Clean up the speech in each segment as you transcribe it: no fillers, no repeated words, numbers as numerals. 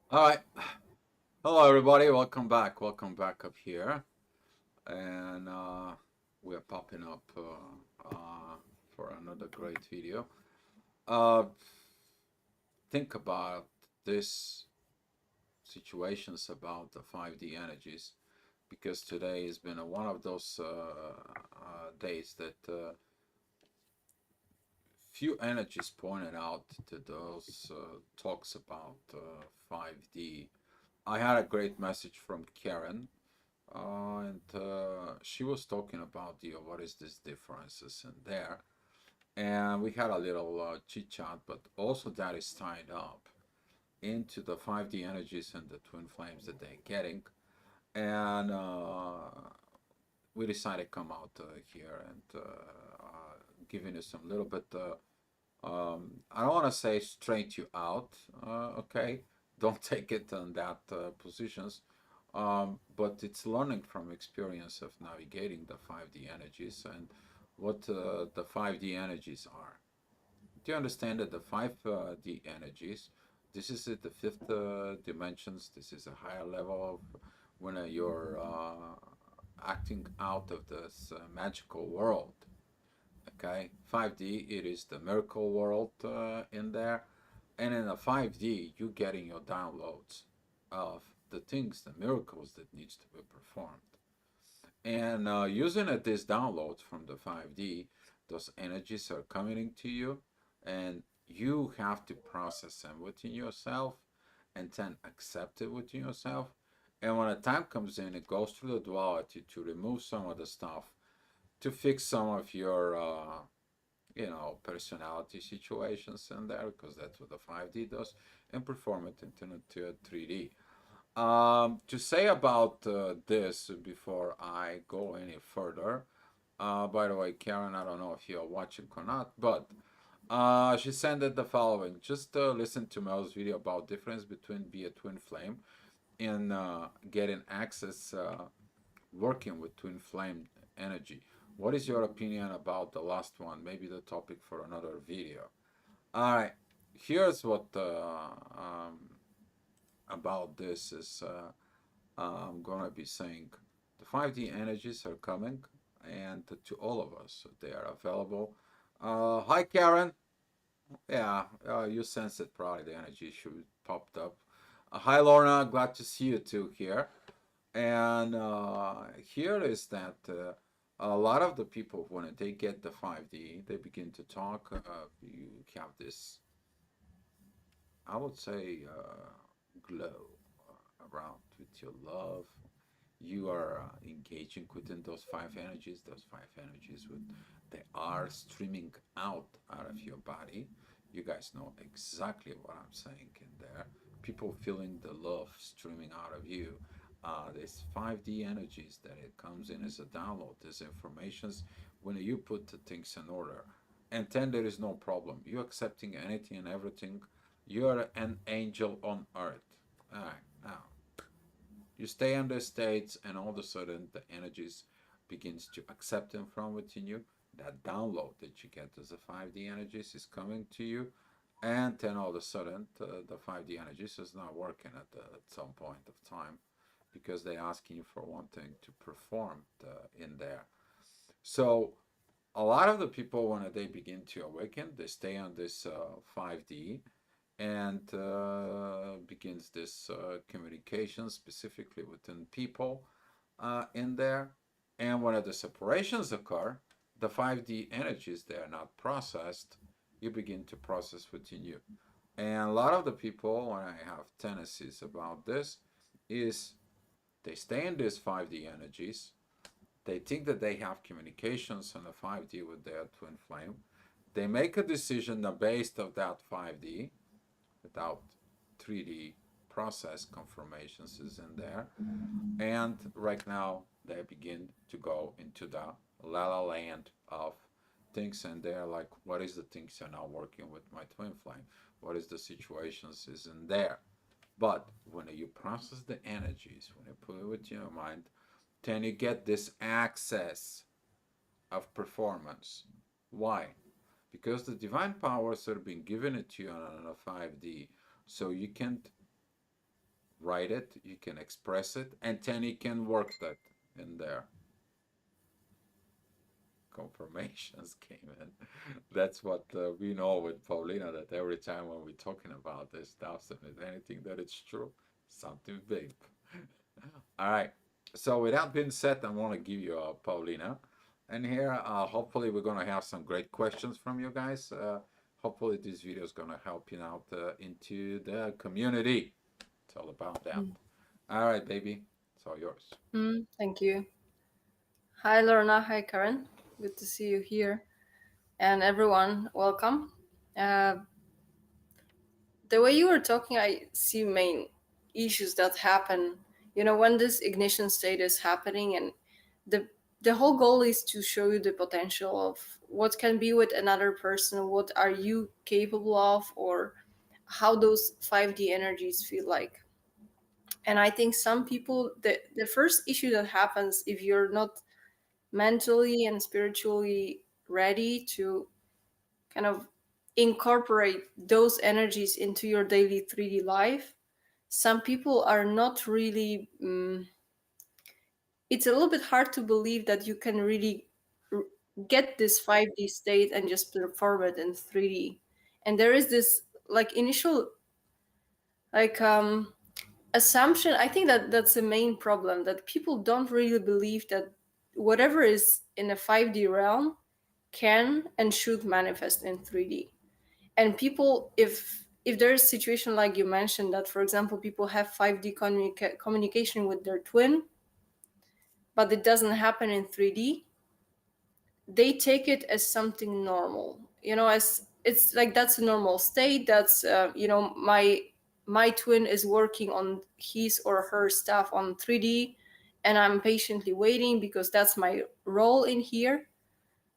All right. Hello, everybody. Welcome back. Welcome back up here. And we're popping up for another great video. Uh, think about this situations about the 5D energies because today has been one of those days that few energies pointed out to those talks about 5D. I had a great message from Karen. And she was talking about what is this differences in there, and we had a little chit chat, but also that is tied up into the 5D energies and the twin flames that they're getting, and we decided to come out here and giving you some little bit. I don't want to say straight you out, okay? Don't take it on that positions, but it's learning from experience of navigating the 5D energies and what the 5D energies are. Do you understand that the 5D energies, this is the fifth dimensions, this is a higher level of when you're acting out of this magical world. Okay, 5D, it is the miracle world in there, and in the 5D, you getting your downloads of the things, the miracles that needs to be performed. And using these downloads from the 5D, those energies are coming into you, and you have to process them within yourself and then accept it within yourself. And when the time comes in, it goes through the duality to remove some of the stuff, to fix some of your personality situations in there, because that's what the 5D does, and perform it into a 3D. To say about this before I go any further, by the way, Karen, I don't know if you're watching or not, but she sent it the following. Just listen to Mel's video about difference between be a twin flame and getting access working with twin flame energy. What is your opinion about the last one? Maybe the topic for another video. All right, here's what about this is I'm gonna be saying. The 5D energies are coming, and to all of us, they are available. Hi, Karen. Yeah, you sense it probably. The energy should popped up. Hi, Lorna. Glad to see you too here. And here is that a lot of the people, when they get the 5D, they begin to talk. You have this, I would say, glow around with your love. You are engaging within those five energies. Those five energies, they are streaming out of your body. You guys know exactly what I'm saying in there. People feeling the love streaming out of you. There's 5D energies that it comes in as a download. There's informations when you put the things in order. And then there is no problem. You're accepting anything and everything. You're an angel on earth. All right, now you stay in the states, and all of a sudden the energies begins to accept them from within you. That download that you get as the 5D energies is coming to you, and then all of a sudden the 5D energies is not working at some point of time, because they're asking you for one thing to perform in there. So a lot of the people, when they begin to awaken, they stay on this 5D, and begins this communication specifically within people in there. And when the separations occur, the 5D energies, they are not processed, you begin to process within you. And a lot of the people, when I have tendencies about this, is they stay in these 5D energies. They think that they have communications on the 5D with their twin flame. They make a decision based of that 5D without 3D process confirmations is in there. And right now they begin to go into the la la land of things, and they're like, what is the things are not working with my twin flame? What is the situations is in there? But when you process the energies, when you put it with your mind, then you get this access of performance. Why? Because the divine powers are being given it to you on a 5D, so you can write it, you can express it, and then you can work that in there. Confirmations came in. That's what we know with Paulina, that every time when we're talking about this stuff, and if anything that it's true, something big. All right. So with that being said, I want to give you Paulina. And here, hopefully we're going to have some great questions from you guys. Hopefully this video is going to help you out into the community. It's all about that. Mm. All right, baby. It's all yours. Thank you. Hi, Lorna. Hi, Karen. Good to see you here. And everyone, welcome. Uh, the way you were talking, I see main issues that happen. You know, when this ignition state is happening, and the the whole goal is to show you the potential of what can be with another person, what are you capable of, or how those 5D energies feel like. And I think some people, the first issue that happens if you're not mentally and spiritually ready to kind of incorporate those energies into your daily 3D life, some people are not really it's a little bit hard to believe that you can really r- get this 5D state and just perform it in 3D. And there is this like initial like assumption. I think that that's the main problem, that people don't really believe that whatever is in a 5D realm can and should manifest in 3D. And people, if there's a situation like you mentioned, that for example people have 5D communication with their twin, but it doesn't happen in 3D, they take it as something normal, you know, as it's like that's a normal state. That's you know, my twin is working on his or her stuff on 3D, and I'm patiently waiting because that's my role in here.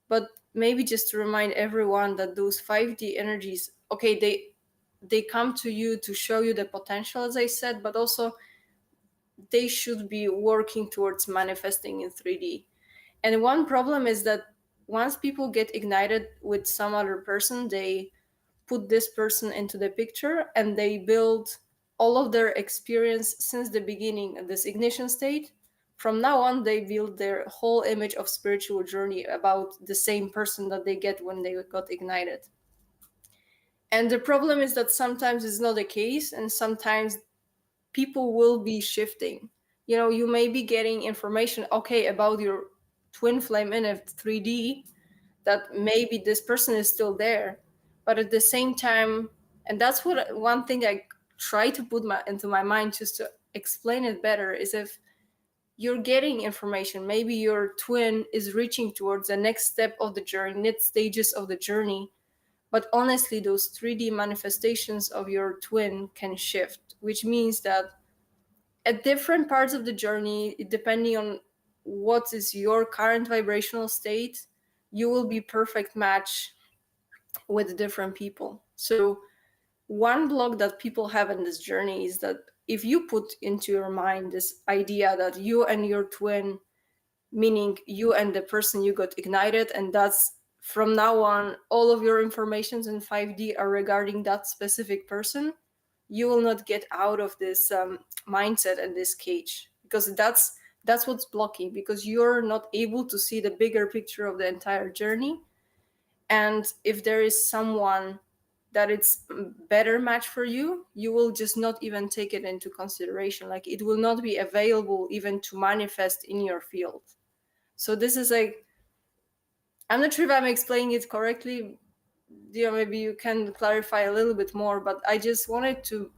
But maybe just to remind everyone that those 5D energies, okay, they come to you to show you the potential, as I said, but also they should be working towards manifesting in 3D. And one problem is that once people get ignited with some other person, they put this person into the picture and they build all of their experience since the beginning of this ignition state. From now on, they build their whole image of spiritual journey about the same person that they get when they got ignited. And the problem is that sometimes it's not the case, and sometimes people will be shifting. You know, you may be getting information, okay, about your twin flame in a 3D, that maybe this person is still there, but at the same time, and that's what one thing I try to put into my mind just to explain it better, is if you're getting information, maybe your twin is reaching towards the next step of the journey, next stages of the journey, but honestly those 3D manifestations of your twin can shift, which means that at different parts of the journey, depending on what is your current vibrational state, you will be perfect match with different people. So one block that people have in this journey is that if you put into your mind this idea that you and your twin, meaning you and the person you got ignited, and that's from now on all of your informations in 5D are regarding that specific person, you will not get out of this mindset and this cage, because that's what's blocking, because you're not able to see the bigger picture of the entire journey. And if there is someone that it's better match for you, you will just not even take it into consideration, like it will not be available even to manifest in your field. So this is like, I'm not sure if I'm explaining it correctly. You know, maybe you can clarify a little bit more, but I just wanted to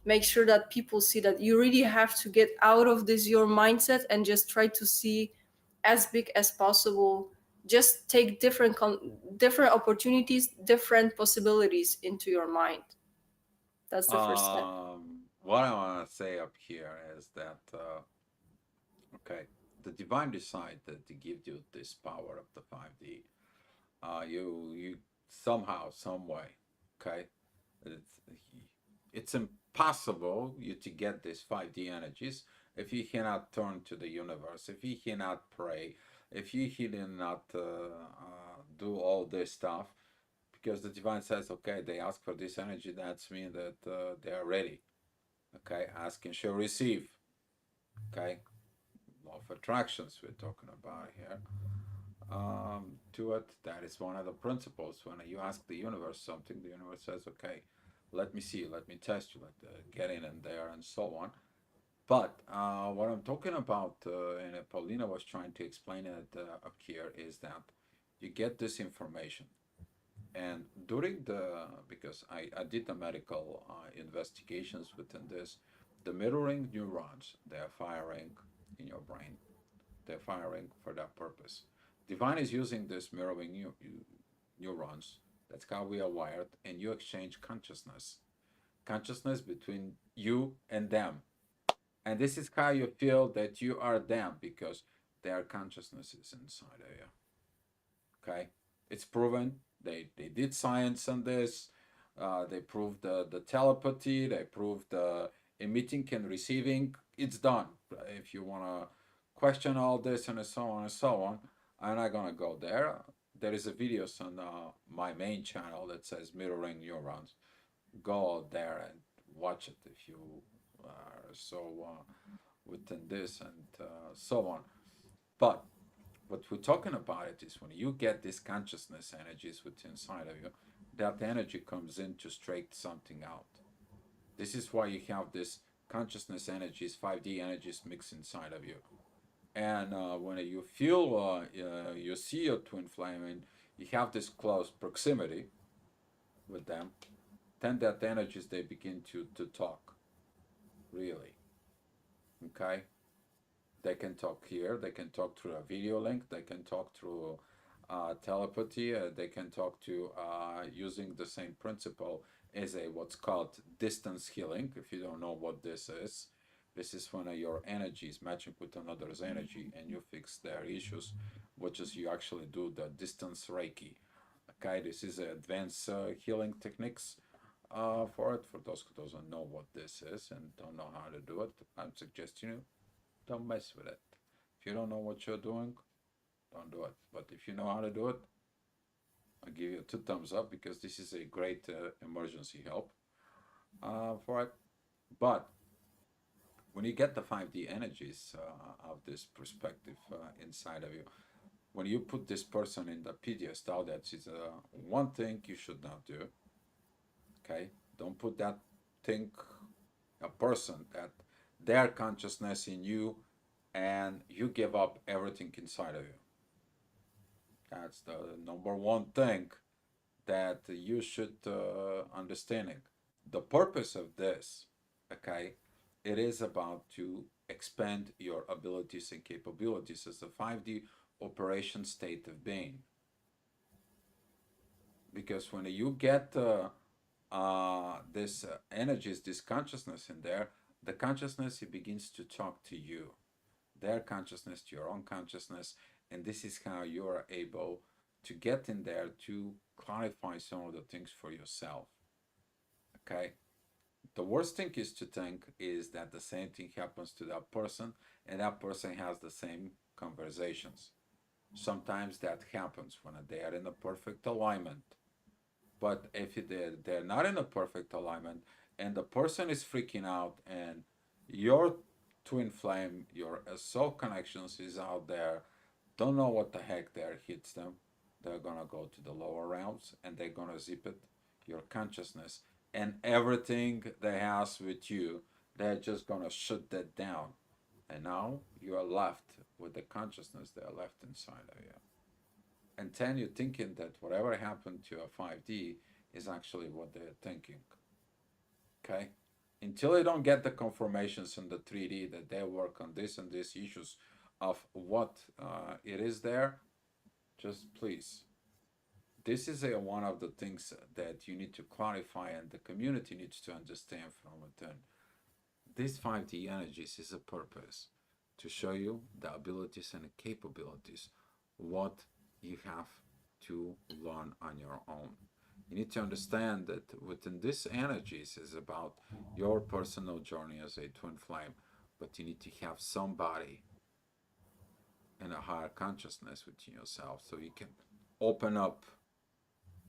make sure that people see that you really have to get out of this your mindset and just try to see as big as possible. Just take different opportunities, different possibilities into your mind. That's the first step. What I want to say up here is that, okay, the divine decided to give you this power of the 5D. You somehow, some way, okay, it's, it's impossible you to get these 5D energies if you cannot turn to the universe, if you cannot pray, if you cannot do all this stuff, because the divine says, okay, they ask for this energy, that's mean that they are ready. Okay, ask and shall receive. Okay, law of attractions we're talking about here. To it, that is one of the principles. When you ask the universe something, the universe says, "Okay, let me see, let me test you, get in there, and so on." But what I'm talking about, and Paulina was trying to explain it up here, is that you get this information. And during because I did the medical investigations within this, the mirroring neurons, they're firing in your brain. They're firing for that purpose. Divine is using this mirroring neurons. That's how we are wired, and you exchange consciousness between you and them. And this is how you feel that you are them because their consciousness is inside of you. Okay, it's proven. They did science on this. They proved the telepathy. They proved the emitting and receiving. It's done. If you want to question all this and so on and so on, I'm not gonna go there. There is a video on my main channel that says mirroring neurons. Go there and watch it if you are so within this and so on. But what we're talking about it is when you get this consciousness energies within inside of you, that energy comes in to straighten something out. This is why you have this consciousness energies, 5D energies mixed inside of you. And when you feel, you see your twin flame and you have this close proximity with them, then that energies, they begin to talk, really. Okay? They can talk here. They can talk through a video link. They can talk through telepathy. They can talk to using the same principle as a what's called distance healing. If you don't know what this is when your energy is matching with another's energy and you fix their issues, which is you actually do the distance Reiki. Okay, this is advanced healing techniques for it. For those who doesn't know what this is and don't know how to do it, I'm suggesting you don't mess with it. If you don't know what you're doing, don't do it. But if you know how to do it, I'll give you two thumbs up because this is a great emergency help for it. But when you get the 5D energies of this perspective inside of you, when you put this person in the pedestal, that is one thing you should not do. Okay, don't put that thing, a person, that their consciousness in you, and you give up everything inside of you. That's the number one thing that you should understanding. The purpose of this, okay, it is about to expand your abilities and capabilities as a 5D operation state of being. Because when you get this energies, this consciousness in there, the consciousness, it begins to talk to you, their consciousness to your own consciousness, and this is how you are able to get in there to clarify some of the things for yourself. Okay, the worst thing is to think is that the same thing happens to that person and that person has the same conversations. Sometimes that happens when they are in a perfect alignment, but if they're not in a perfect alignment and the person is freaking out and your twin flame, your soul connections is out there, don't know what the heck there hits them, they're gonna go to the lower realms and they're gonna zip it, your consciousness, and everything they has with you, they're just gonna shut that down. And now you are left with the consciousness that are left inside of you. And then you're thinking that whatever happened to a 5D is actually what they're thinking. Okay? Until you don't get the confirmations in the 3D that they work on this and these issues of what it is there, just please. This is one of the things that you need to clarify and the community needs to understand from within. This 5D energies is a purpose to show you the abilities and the capabilities, what you have to learn on your own. You need to understand that within this energies is about your personal journey as a twin flame, but you need to have somebody in a higher consciousness within yourself so you can open up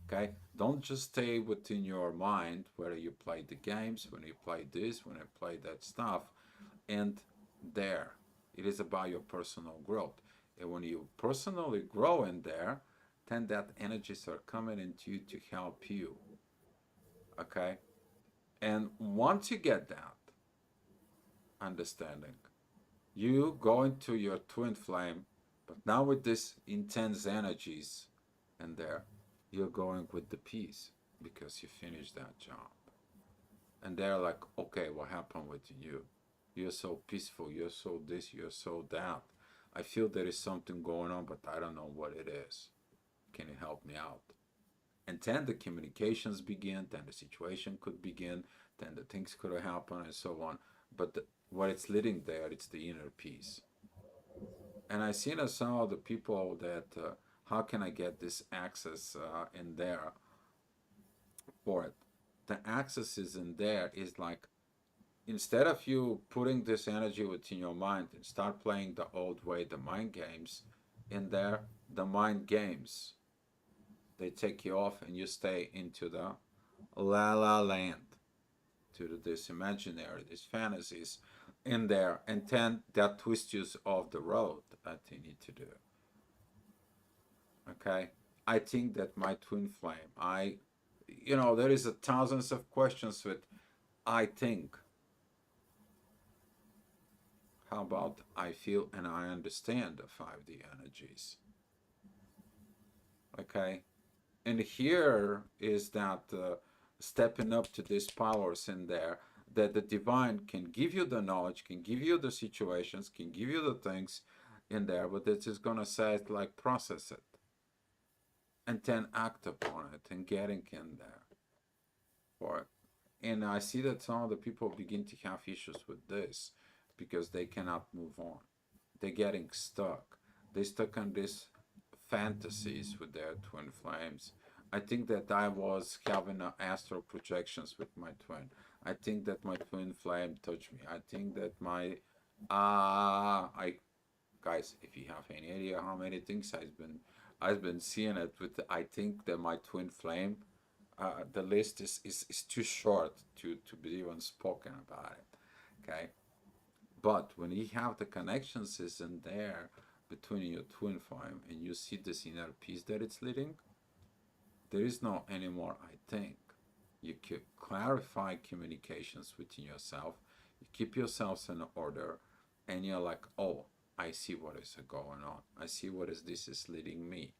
Okay, don't just stay within your mind where you play the games, when you play this, when you play that stuff, and there. It is about your personal growth. And when you personally grow in there, then that energies are coming into you to help you. Okay, and once you get that understanding, you go into your twin flame, but now with this intense energies in there, you're going with the peace because you finished that job. And they're like, okay, what happened with you? You're so peaceful, you're so this, you're so that. I feel there is something going on, but I don't know what it is. Can you help me out? And then the communications begin, then the situation could begin, then the things could happen, and so on. But what it's leading there, it's the inner peace. And I seen some of the people that, how can I get this access in there for it? The access is in there is like, instead of you putting this energy within your mind and start playing the old way, the mind games, in there, the mind games, they take you off and you stay into the la la land, to this imaginary, these fantasies in there, and then that twists you off the road that you need to do. Okay, I think that my twin flame, there is a thousands of questions with I think. How about I feel and I understand the 5D energies? Okay. And here is that stepping up to these powers in there, that the divine can give you the knowledge, can give you the situations, can give you the things in there, but it's just going to say it like process it and then act upon it and getting in there for it. And I see that some of the people begin to have issues with this because they cannot move on. They're getting stuck. They're stuck on these fantasies with their twin flames. I think that I was having astral projections with my twin. I think that my twin flame touched me. I think that my I guys, if you have any idea how many things I've been seeing it with, I think that my twin flame, the list is too short to be even spoken about it. Okay, but when you have the connections is in there between your twin flame and you see this inner peace that it's leading, there is no anymore I think. You can clarify communications within yourself, you keep yourselves in order, and you're like, oh, I see what is going on. I see what is this is leading me.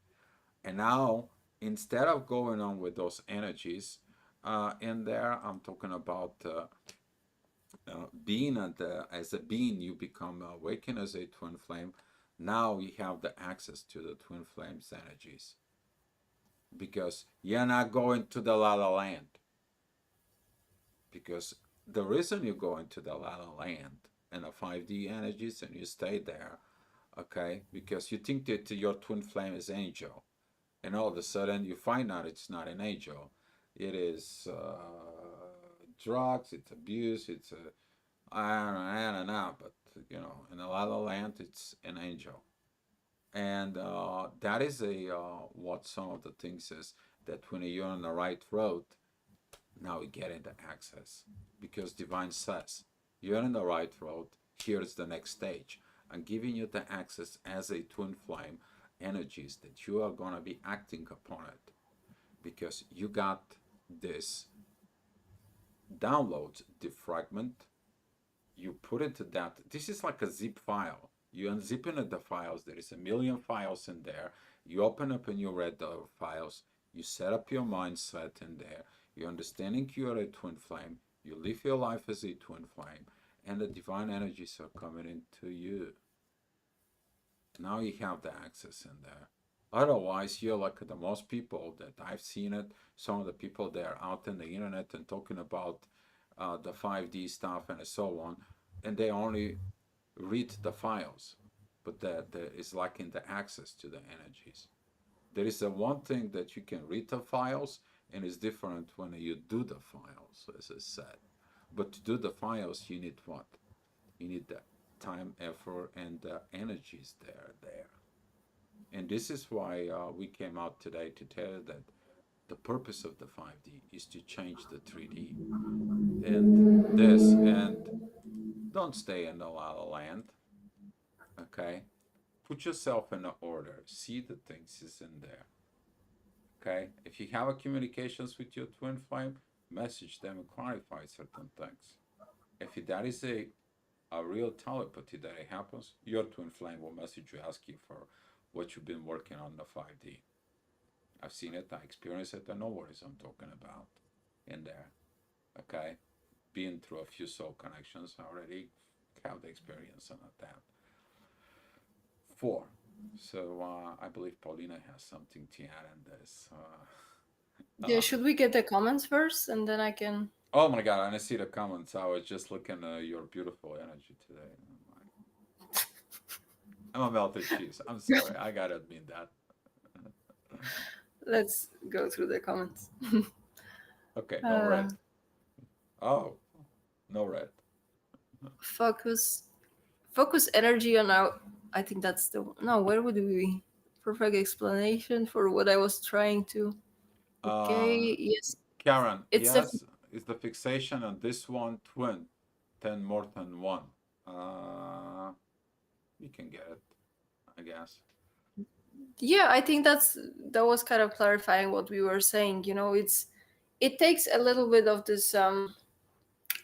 And now, instead of going on with those energies, in there, I'm talking about being as a being, you become awakened as a twin flame. Now you have the access to the twin flames energies because you're not going to the la la land. Because the reason you go into the la la land and the 5D energies and you stay there, okay, because you think that your twin flame is angel, and all of a sudden you find out it's not an angel. It is drugs, it's abuse, it's I don't know, but in the La La Land, it's an angel, and that is a what some of the things is that when you're on the right road, now we get into access because divine says you're on the right road. Here's the next stage. I'm giving you the access as a twin flame energies that you are gonna be acting upon it because you got this download the fragment, you put into that. This is like a zip file. You unzipping the files. There is a million files in there. You open up and you read the files. You set up your mindset in there. You're understanding you're a twin flame. You live your life as a twin flame, and the divine energies are coming into you. Now you have the access in there. Otherwise, you're like the most people that I've seen it. Some of the people that are out in the internet and talking about the 5D stuff and so on, and they only read the files, but that is lacking the access to the energies. There is a one thing that you can read the files, and it's different when you do the files, as I said. But to do the files, you need what? You need the time, effort, and the energies there. And this is why we came out today to tell you that The purpose of the 5D is to change the 3D. And this, and don't stay in the la la land, okay? Put yourself in order. See the things is in there, okay? If you have a communications with your twin flame, message them and clarify certain things. If that is a real telepathy that it happens, your twin flame will message you, ask you for what you've been working on the 5D. I've seen it, I experienced it, I know what is I'm talking about in there, okay? Been through a few soul connections already, have the experience on that. Four. So I believe Paulina has something to add in this. Yeah, should we get the comments first and then I can. Oh my God, and I see the comments. I was just looking at your beautiful energy today. I'm a melted cheese. I'm sorry. I gotta admit that. Let's go through the comments. Okay, no Uh, red. Oh, no red. focus focus energy on our. I think that's the no. Where would we? Perfect explanation for what I was trying to. Uh, Okay. Yes, Karen, it's the. yes, is the fixation on this one twin, 10 more than one. Uh, you can get it, I guess. Yeah, I think that was kind of clarifying what we were saying. It takes a little bit of this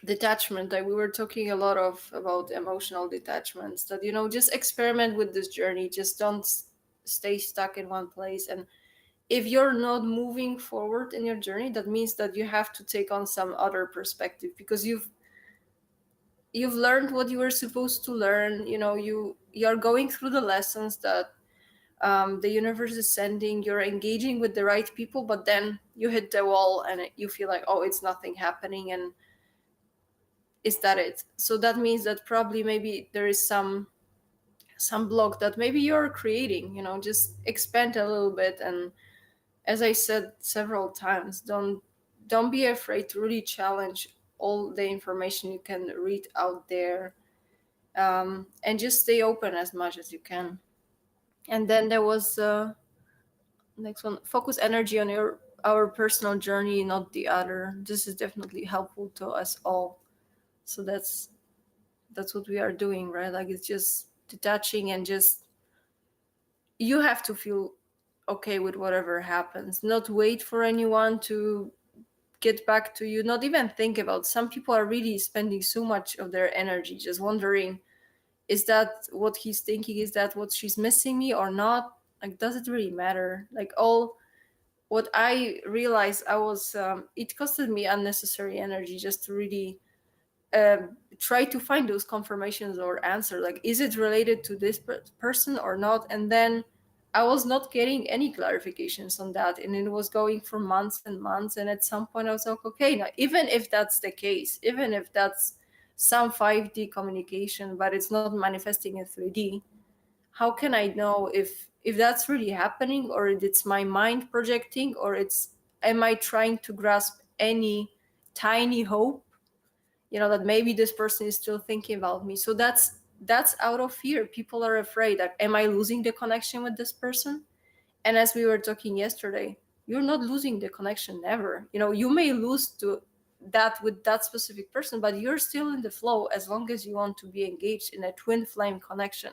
detachment. Like we were talking a lot of about emotional detachments. That just experiment with this journey. Just don't stay stuck in one place. And if you're not moving forward in your journey, that means that you have to take on some other perspective because you've learned what you were supposed to learn. You're going through the lessons that the universe is sending. You're engaging with the right people, but then you hit the wall and you feel like, oh, it's nothing happening, and is that it? So that means that probably maybe there is some block that maybe you're creating. Just expand a little bit, and as I said several times, don't be afraid to really challenge all the information you can read out there, and just stay open as much as you can. And then there was next one: focus energy on our personal journey, not the other. This is definitely helpful to us all. So that's what we are doing, right? Like it's just detaching and just you have to feel okay with whatever happens. Not wait for anyone to get back to you. Not even think about. Some people are really spending so much of their energy just wondering, is that what he's thinking? Is that what she's missing me or not? Like, does it really matter? Like all what I realized, it costed me unnecessary energy just to really try to find those confirmations or answer. Like, is it related to this person or not? And then I was not getting any clarifications on that, and it was going for months and months. And at some point, I was like, okay, now even if that's the case, even if that's some 5D communication, but it's not manifesting in 3D, how can I know if that's really happening, or it's my mind projecting, or it's am I trying to grasp any tiny hope, that maybe this person is still thinking about me. So that's out of fear. People are afraid that am I losing the connection with this person? And as we were talking yesterday, you're not losing the connection, never. You may lose to that with that specific person, but you're still in the flow as long as you want to be engaged in a twin flame connection.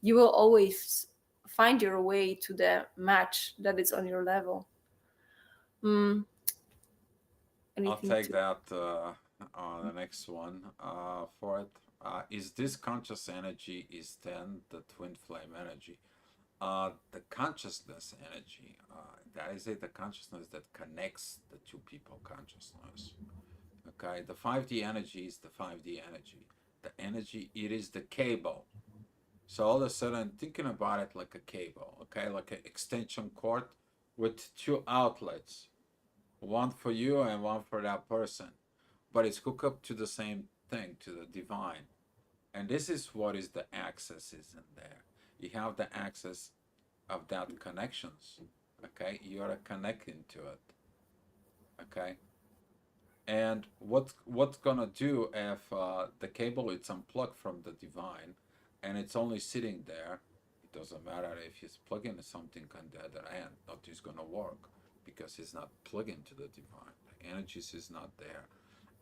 You will always find your way to the match that is on your level. mm, I'll Anything take to. that on the next one for it. Is this conscious energy is then the twin flame energy? The consciousness energy, that is it, the consciousness that connects the two people consciousness. Okay, the 5D energy is the 5D energy. The energy, it is the cable. So all of a sudden, thinking about it like a cable, okay, like an extension cord with two outlets, one for you and one for that person, but it's hooked up to the same thing, to the divine. And this is what is the access is in there. You have the access of that connections, okay? You are connecting to it, okay? And what's gonna do if the cable is unplugged from the divine and it's only sitting there? It doesn't matter if it's plugging something on the other end, nothing's gonna work because it's not plugged into the divine. The energies is not there.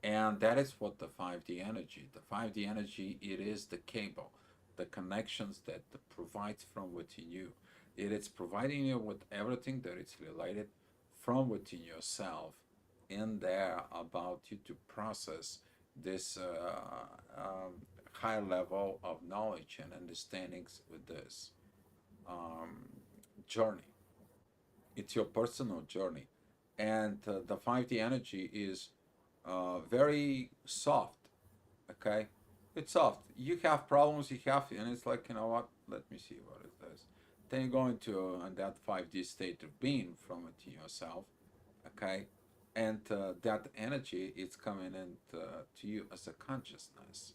And that is what the 5D energy, the 5D energy, it is the cable, the connections that provides from within you. It is providing you with everything that is related from within yourself in there about you to process this high level of knowledge and understandings with this um, journey. It's your personal journey. And the 5D energy is very soft. Okay, it's soft. You have problems, you have, and it's like, you know what? Let me see what it is. Then you go into that 5D state of being from it to yourself. Okay, and that energy is coming in to you as a consciousness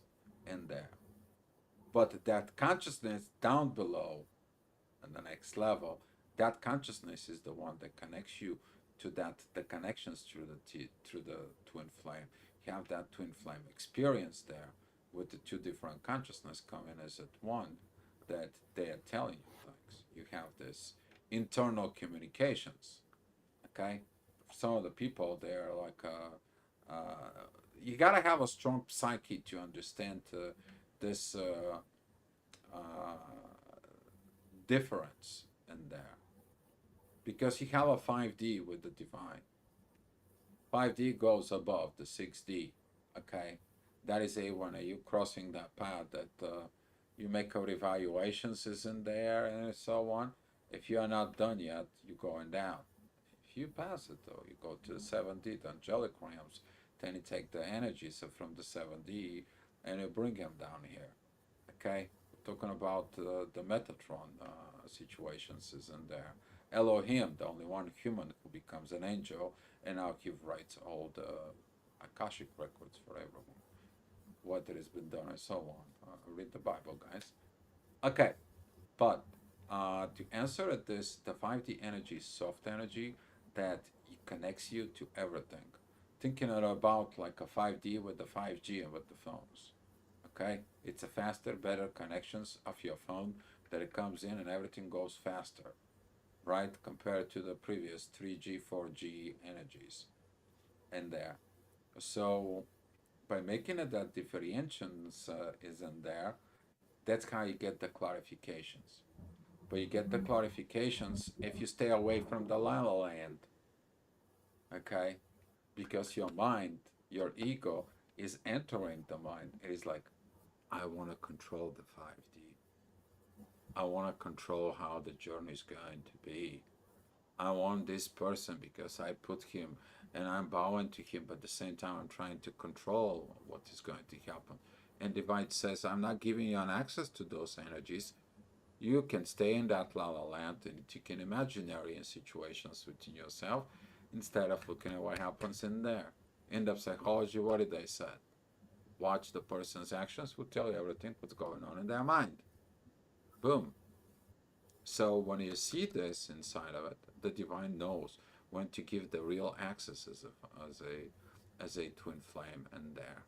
in there. But that consciousness down below and the next level, that consciousness is the one that connects you to that the connections through through the twin flame. You have that twin flame experience there with the two different consciousness coming as at one, that they are telling you things. You have this internal communications. Okay, some of the people they're like you gotta have a strong psyche to understand this uh, difference in there, because you have a 5D with the divine. 5D goes above the 6D. Okay, that is a when you crossing that path that you make out evaluations is in there and so on. If you are not done yet, you're going down. If you pass it though, you go to the 7D, the angelic realms. Then you take the energies from the 7D and you bring them down here. Okay, we're talking about the Metatron situations is in there. Elohim, the only one human who becomes an angel, and now he writes all the Akashic records for everyone, what has been done and so on. Read the Bible, guys. Okay, but to answer at this, the 5D energy is soft energy that it connects you to everything. Thinking about like a 5D with the 5G and with the phones. Okay, it's a faster, better connections of your phone that it comes in and everything goes faster, right? Compared to the previous 3G, 4G energies in there. So by making it that differentiations is in there, that's how you get the clarifications. But you get the clarifications if you stay away from the la la land, okay? Because your mind, your ego, is entering the mind. It is like, I want to control the 5D. I want to control how the journey is going to be. I want this person because I put him and I'm bowing to him, but at the same time, I'm trying to control what is going to happen. And divine says, I'm not giving you an access to those energies. You can stay in that la la land and you can imaginary in situations within yourself instead of looking at what happens in there. In the psychology, what did they say? Watch the person's actions will tell you everything what's going on in their mind. Boom. So when you see this inside of it, the divine knows when to give the real access as a twin flame in there.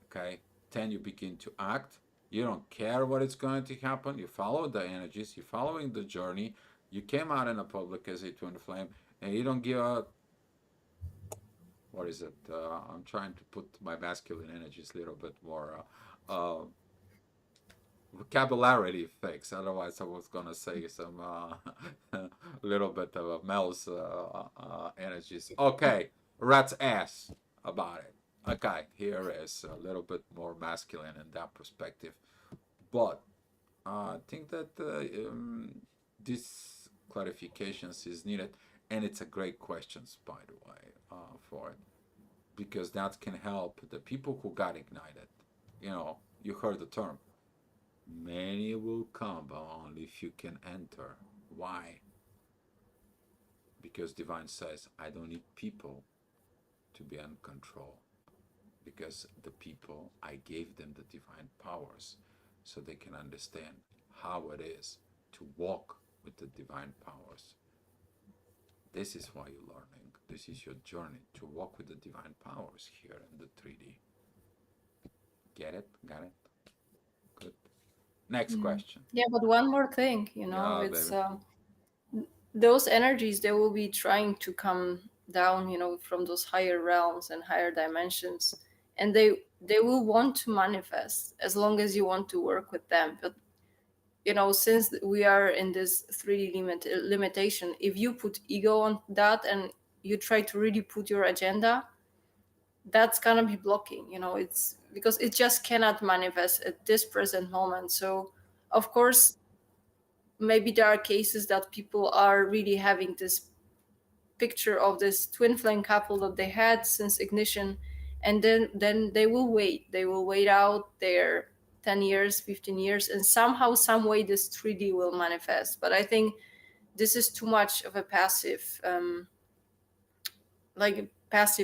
Okay? Then you begin to act. You don't care what is going to happen. You follow the energies. You're following the journey. You came out in the public as a twin flame, and you don't give a what is it? I'm trying to put my masculine energies a little bit more vocabulary fix. Otherwise, I was gonna say some little bit of a male's energies. Okay, rat's ass about it. Okay, here is a little bit more masculine in that perspective. But I think that this clarifications is needed, and it's a great questions, by the way, for it, because that can help the people who got ignited. You know, you heard the term. Many will come, but only if you can enter. Why? Because divine says, I don't need people to be in control. Because the people, I gave them the divine powers so they can understand how it is to walk with the divine powers. This is why you're learning. This is your journey to walk with the divine powers here in the 3D. Get it? Got it? Good. Next Mm. question. Yeah, but one more thing, Yeah, it's baby. those energies, they will be trying to come down, from those higher realms and higher dimensions, and they will want to manifest as long as you want to work with them. But since we are in this 3D limitation, if you put ego on that and you try to really put your agenda, that's gonna be blocking. It's because it just cannot manifest at this present moment. So of course, maybe there are cases that people are really having this picture of this twin flame couple that they had since ignition, and then they will wait out their 10 years, 15 years, and somehow, some way, this 3D will manifest. But I think this is too much of a passive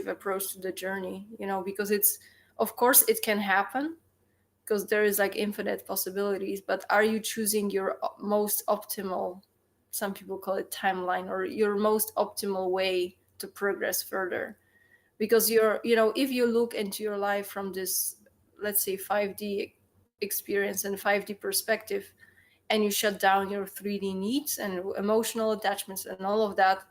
approach to the journey, because it's, of course it can happen, because there is like infinite possibilities, but are you choosing your most optimal, some people call it timeline, or your most optimal way to progress further? Because if you look into your life from this, let's say, 5D experience and 5D perspective, and you shut down your 3D needs and emotional attachments and all of that,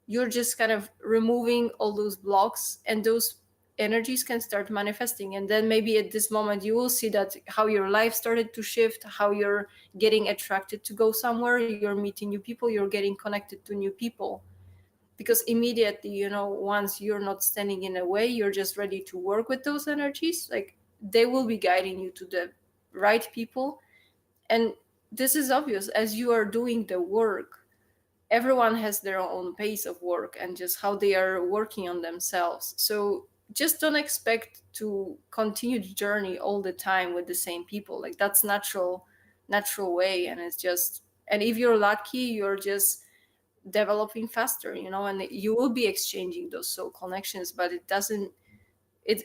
you're just kind of removing all those blocks, and those energies can start manifesting. And then maybe at this moment you will see that how your life started to shift, how you're getting attracted to go somewhere, you're meeting new people, you're getting connected to new people. Because immediately, once you're not standing in a way, you're just ready to work with those energies, like they will be guiding you to the right people. And this is obvious, as you are doing the work, everyone has their own pace of work and just how they are working on themselves. So just don't expect to continue the journey all the time with the same people. Like that's natural way. And it's just, and if you're lucky, you're just developing faster, and you will be exchanging those soul connections. But it doesn't,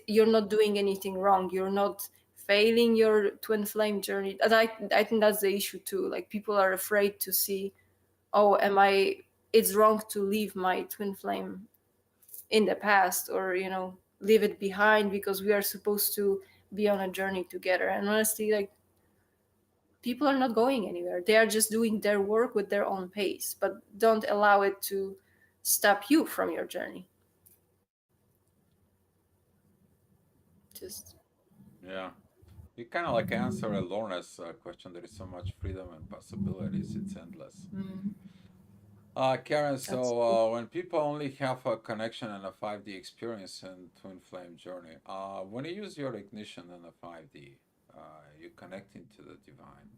you're not doing anything wrong, you're not failing your twin flame journey. And I think that's the issue too. Like people are afraid to see, oh, am I, it's wrong to leave my twin flame in the past, or leave it behind, because we are supposed to be on a journey together. And honestly, like, people are not going anywhere, they are just doing their work with their own pace. But don't allow it to stop you from your journey. Just Yeah. You kind of like answer a Lorna's question. There is so much freedom and possibilities. It's endless. mm, Karen, that's so when people only have a connection and a 5D experience in Twin Flame Journey, when you use your ignition in a 5D, you're connecting to the divine.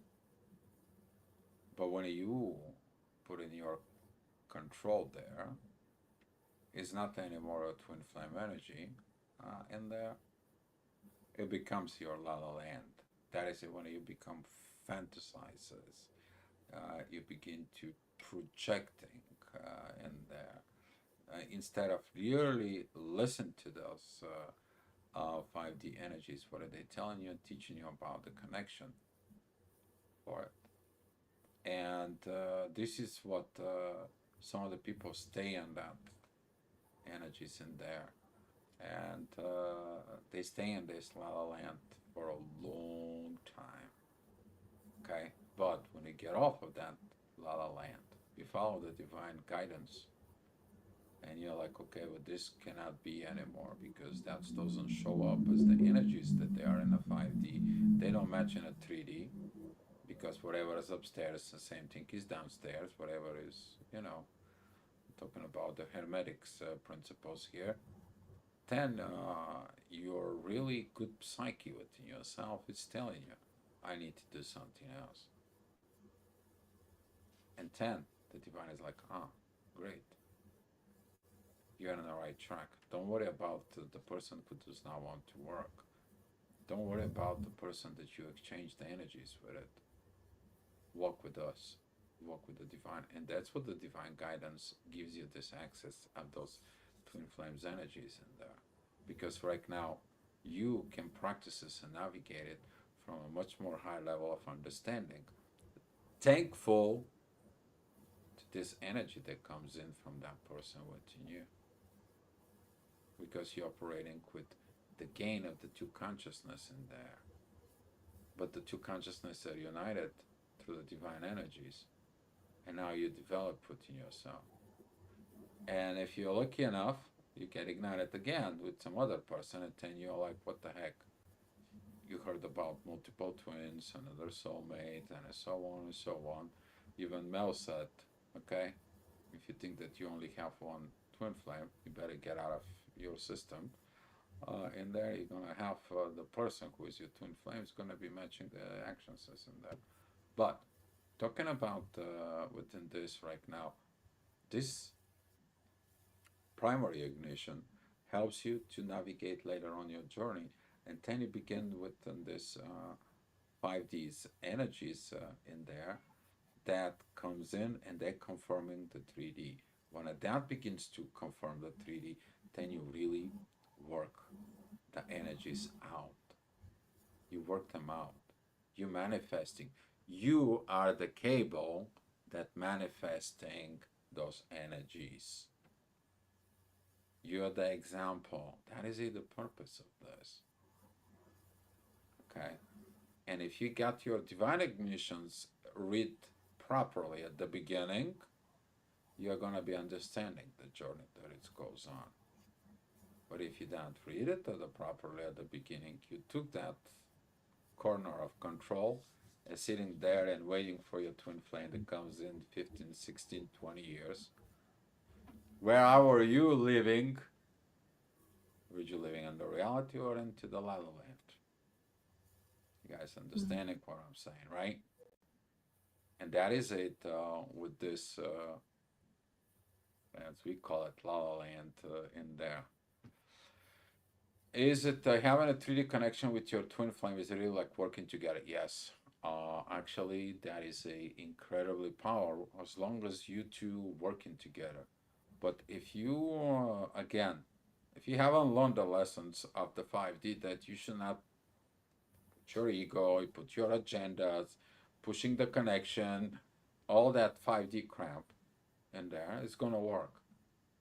But when you put in your control there, it's not anymore a Twin Flame energy in there. It becomes your La La Land. That is it when you become fantasizes. You begin to projecting in there. Instead of really listen to those 5D energies, what are they telling you and teaching you about the connection for it? And this is what some of the people stay in that energies in there. And they stay in this La La Land for a long time. Okay? But when you get off of that La La Land, you follow the divine guidance and you're like, okay, well, this cannot be anymore because that doesn't show up as the energies that they are in a 5D. They don't match in a 3D because whatever is upstairs, the same thing is downstairs. Whatever is, talking about the hermetics principles here. Then your really good psyche within yourself is telling you, I need to do something else. And 10, the divine is like, great, you're on the right track. Don't worry about the person who does not want to work. Don't worry about the person that you exchange the energies with it. Walk with us. Walk with the divine. And that's what the divine guidance gives you, this access of those twin flames energies in there. Because right now you can practice this and navigate it from a much more high level of understanding. Thankful to this energy that comes in from that person within you. Because you're operating with the gain of the two consciousness in there. But the two consciousness are united through the divine energies. and now you develop it in yourself. And if you're lucky enough, you get ignited again with some other person, and then you're like, what the heck? You heard about multiple twins, another soulmate, and so on and so on. Even Mel said, okay, if you think that you only have one twin flame, you better get out of your system. In there, you're gonna have the person who is your twin flame is gonna be matching the actions in there. But talking about within this right now, this primary ignition helps you to navigate later on your journey, and then you begin with this 5D's energies in there that comes in and they're confirming the 3D. When that begins to confirm the 3D, then you really work the energies out. You work them out. You manifesting. You are the cable that manifesting those energies. You're the example. That is the purpose of this. Okay. And if you got your divine ignitions read properly at the beginning, you're going to be understanding the journey that it goes on. But if you don't read it properly at the beginning, you took that corner of control and sitting there and waiting for your twin flame that comes in 15, 16, 20 years. Where are you living? Were you living in the reality or into the la la land? You guys understanding what I'm saying, right? And that is it with this, as we call it, la la land in there. Is it having a 3D connection with your twin flame? Is it really like working together? Yes. Actually, that is a incredibly powerful as long as you two working together. But if you again, if you haven't learned the lessons of the 5D, that you should not put your ego, you put your agendas, pushing the connection, all that 5D crap in there, it's gonna work.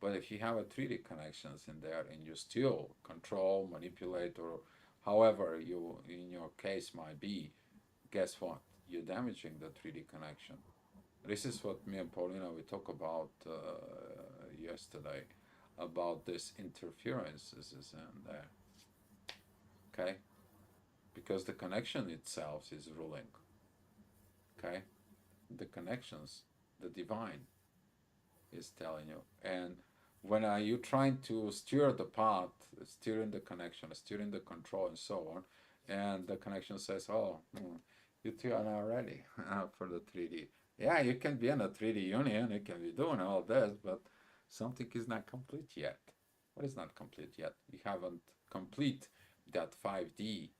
But if you have a 3D connections in there and you still control, manipulate, or however you in your case might be, guess what? You're damaging the 3D connection. This is what me and Paulina we talked about yesterday about this interferences is in there. Okay, because the connection itself is ruling. Okay, the connections, the divine is telling you. And when you trying to steer the path, steering the connection, steering the control, and so on, and the connection says, "Oh, you two are not ready for the 3D." Yeah, you can be in a 3D union, you can be doing all this, but something is not complete yet. What is not complete yet? You haven't complete that 5D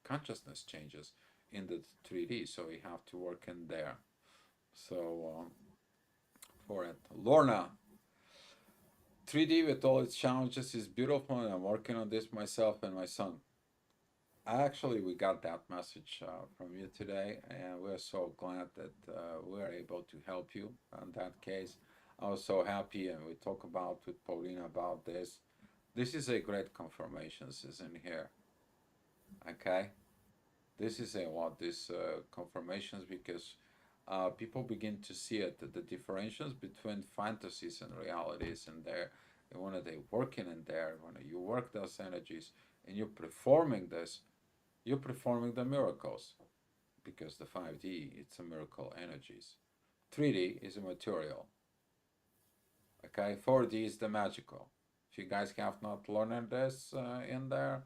consciousness changes in the 3D, so you have to work in there. So for it, Lorna, 3D with all its challenges is beautiful, and I'm working on this myself and my son. Actually, we got that message from you today, and we're so glad that we're able to help you in that case. I was so happy, and we talk about with Paulina about this. This is a great confirmation, is in here. Okay, this is a what this confirmations because people begin to see it the differentials between fantasies and realities in there, and when they working in there, when you work those energies and you're performing this, you're performing the miracles because the 5D it's a miracle energies. 3D is a material. Okay, 4D is the magical. If you guys have not learned this in there,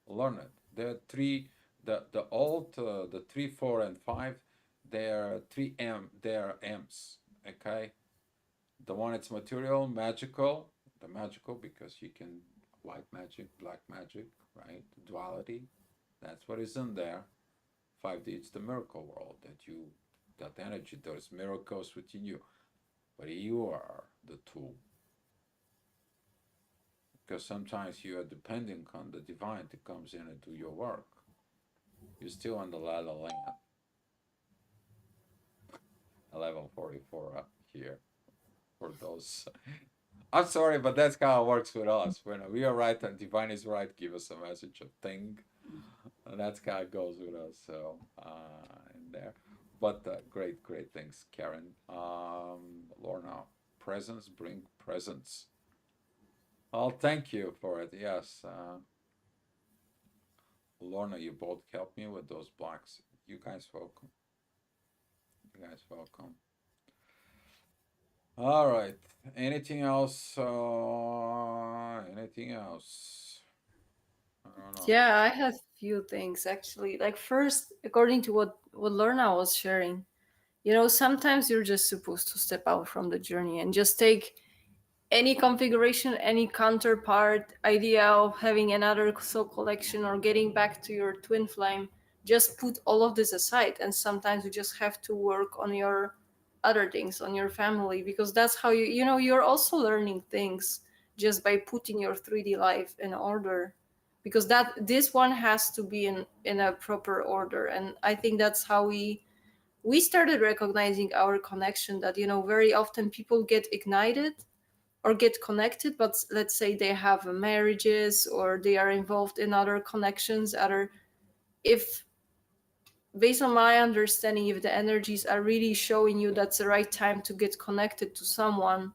learn it. The three, the old, the 3, 4, and 5, they're 3M, they're M's. Okay, the one it's material, magical, the magical because you can white magic, black magic, right? Duality, that's what is in there. 5D, it's the miracle world that you, that energy, there's miracles within you, but you are the tool because sometimes you are depending on the divine that comes in and do your work. You're still on the la la land. 1144 up here for those. I'm sorry, but that's how it works with us. When we are right and divine is right, give us a message, a thing. And that's how it goes with us. So, in there. But great, great things, Karen. Lorna, presents bring presents. Well, thank you for it. Yes, Lorna, you both helped me with those blocks. You guys welcome. You guys welcome. All right. Anything else? Anything else? I don't know. Yeah, I have few things actually. Like first, according to what Lorna was sharing, sometimes you're just supposed to step out from the journey and just take any configuration, any counterpart idea of having another soul collection or getting back to your twin flame. Just put all of this aside, and sometimes you just have to work on your other things, on your family, because that's how you're also learning things just by putting your 3D life in order, because that this one has to be in a proper order. And I think that's how we started recognizing our connection, that very often people get ignited or get connected, but let's say they have marriages or they are involved in other connections, other, if, based on my understanding, if the energies are really showing you that's the right time to get connected to someone,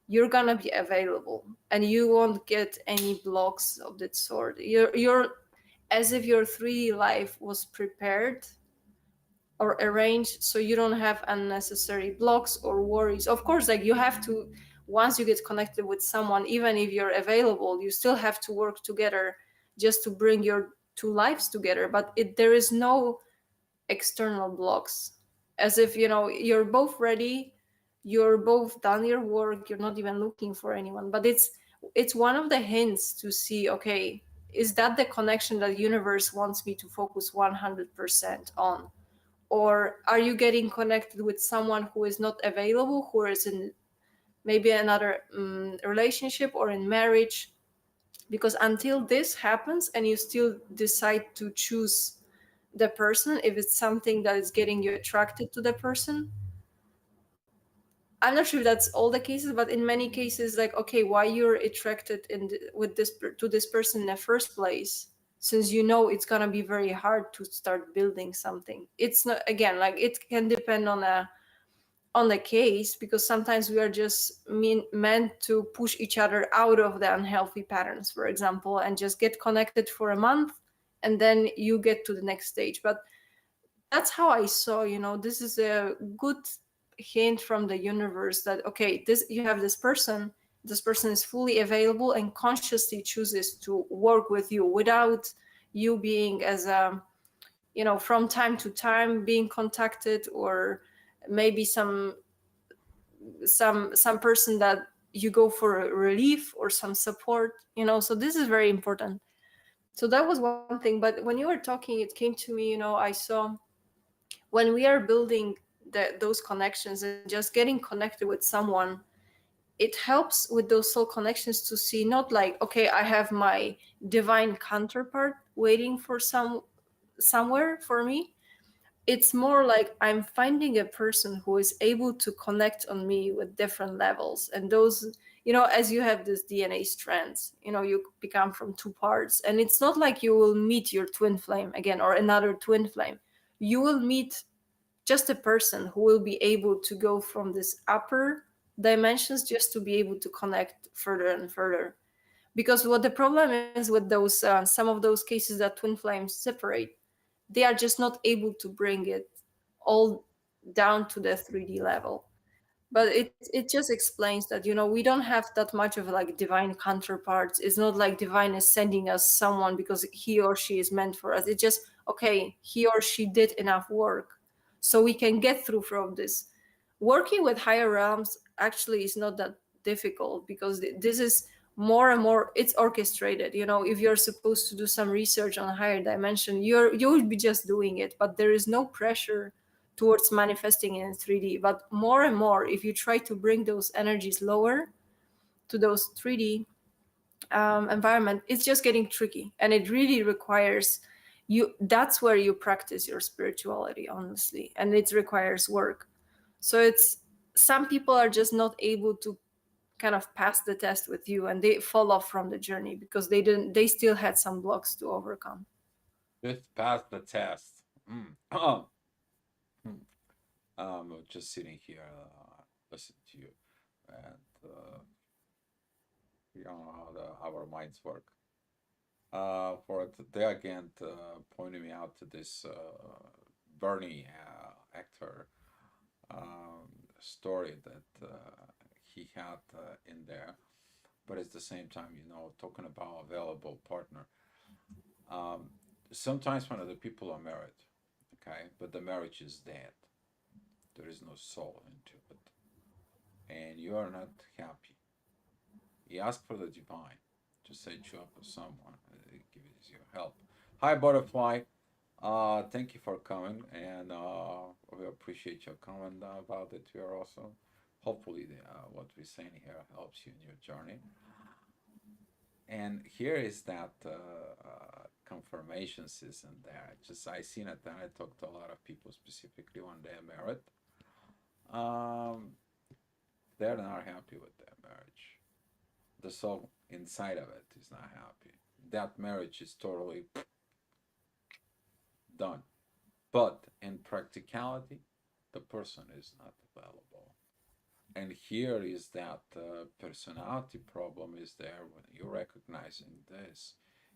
you're gonna be available and you won't get any blocks of that sort. You're as if your 3D life was prepared or arranged, so you don't have unnecessary blocks or worries. Of course, like you have to, once you get connected with someone, even if you're available, you still have to work together just to bring your two lives together. But there is no external blocks, as if you're both ready, you're both done your work, you're not even looking for anyone. But it's one of the hints to see, okay, is that the connection that universe wants me to focus 100% on, or are you getting connected with someone who is not available, who is in maybe another relationship or in marriage? Because until this happens and you still decide to choose the person, if it's something that is getting you attracted to the person, I'm not sure if that's all the cases, but in many cases, like, okay, why you're attracted with this to this person in the first place, since it's gonna be very hard to start building something. It's not, again, like, it can depend on the case, because sometimes we are just meant to push each other out of the unhealthy patterns, for example, and just get connected for a month, and then you get to the next stage. But that's how I saw, this is a good hint from the universe that, okay, this, you have this person is fully available and consciously chooses to work with you without you being as a, from time to time being contacted, or maybe some person that you go for a relief or some support. So this is very important. So that was one thing. But when you were talking, it came to me, I saw, when we are building those connections and just getting connected with someone, it helps with those soul connections to see, not like, okay, I have my divine counterpart waiting for somewhere for me. It's more like I'm finding a person who is able to connect on me with different levels. And those, as you have this DNA strands, you become from two parts, and it's not like you will meet your twin flame again or another twin flame. You will meet just a person who will be able to go from this upper dimensions just to be able to connect further and further. Because what the problem is with those some of those cases that twin flames separate, they are just not able to bring it all down to the 3D level. But it just explains that, we don't have that much of like divine counterparts. It's not like divine is sending us someone because he or she is meant for us. It's just, okay, he or she did enough work so we can get through from this. Working with higher realms actually is not that difficult, because this is more and more, it's orchestrated. If you're supposed to do some research on a higher dimension, you will be just doing it, but there is no pressure towards manifesting in 3D. But more and more, if you try to bring those energies lower to those 3D environment, it's just getting tricky, and it really requires you. That's where you practice your spirituality, honestly, and it requires work. So it's, some people are just not able to kind of pass the test with you, and they fall off from the journey because they still had some blocks to overcome. Just pass the test. Mm. Oh, hmm. Just sitting here, listening to you, and you know how our minds work. For today again, pointing me out to this Bernie actor story that he had in there, but at the same time, you know, talking about available partner. Um, Sometimes when other people are married, okay, but the marriage is dead, there is no soul into it, and you are not happy. You ask for the divine to set you up with someone, give you help. Hi, butterfly. Thank you for coming, and we appreciate your comment about it here also. Hopefully, what we're saying here helps you in your journey. And here is that confirmation season there. Just I seen it, and I talked to a lot of people specifically when they're married. Um, they're not happy with their marriage. The soul inside of it is not happy. That marriage is totally done. But in practicality, the person is not available. And here is that personality problem is there when you're recognizing this,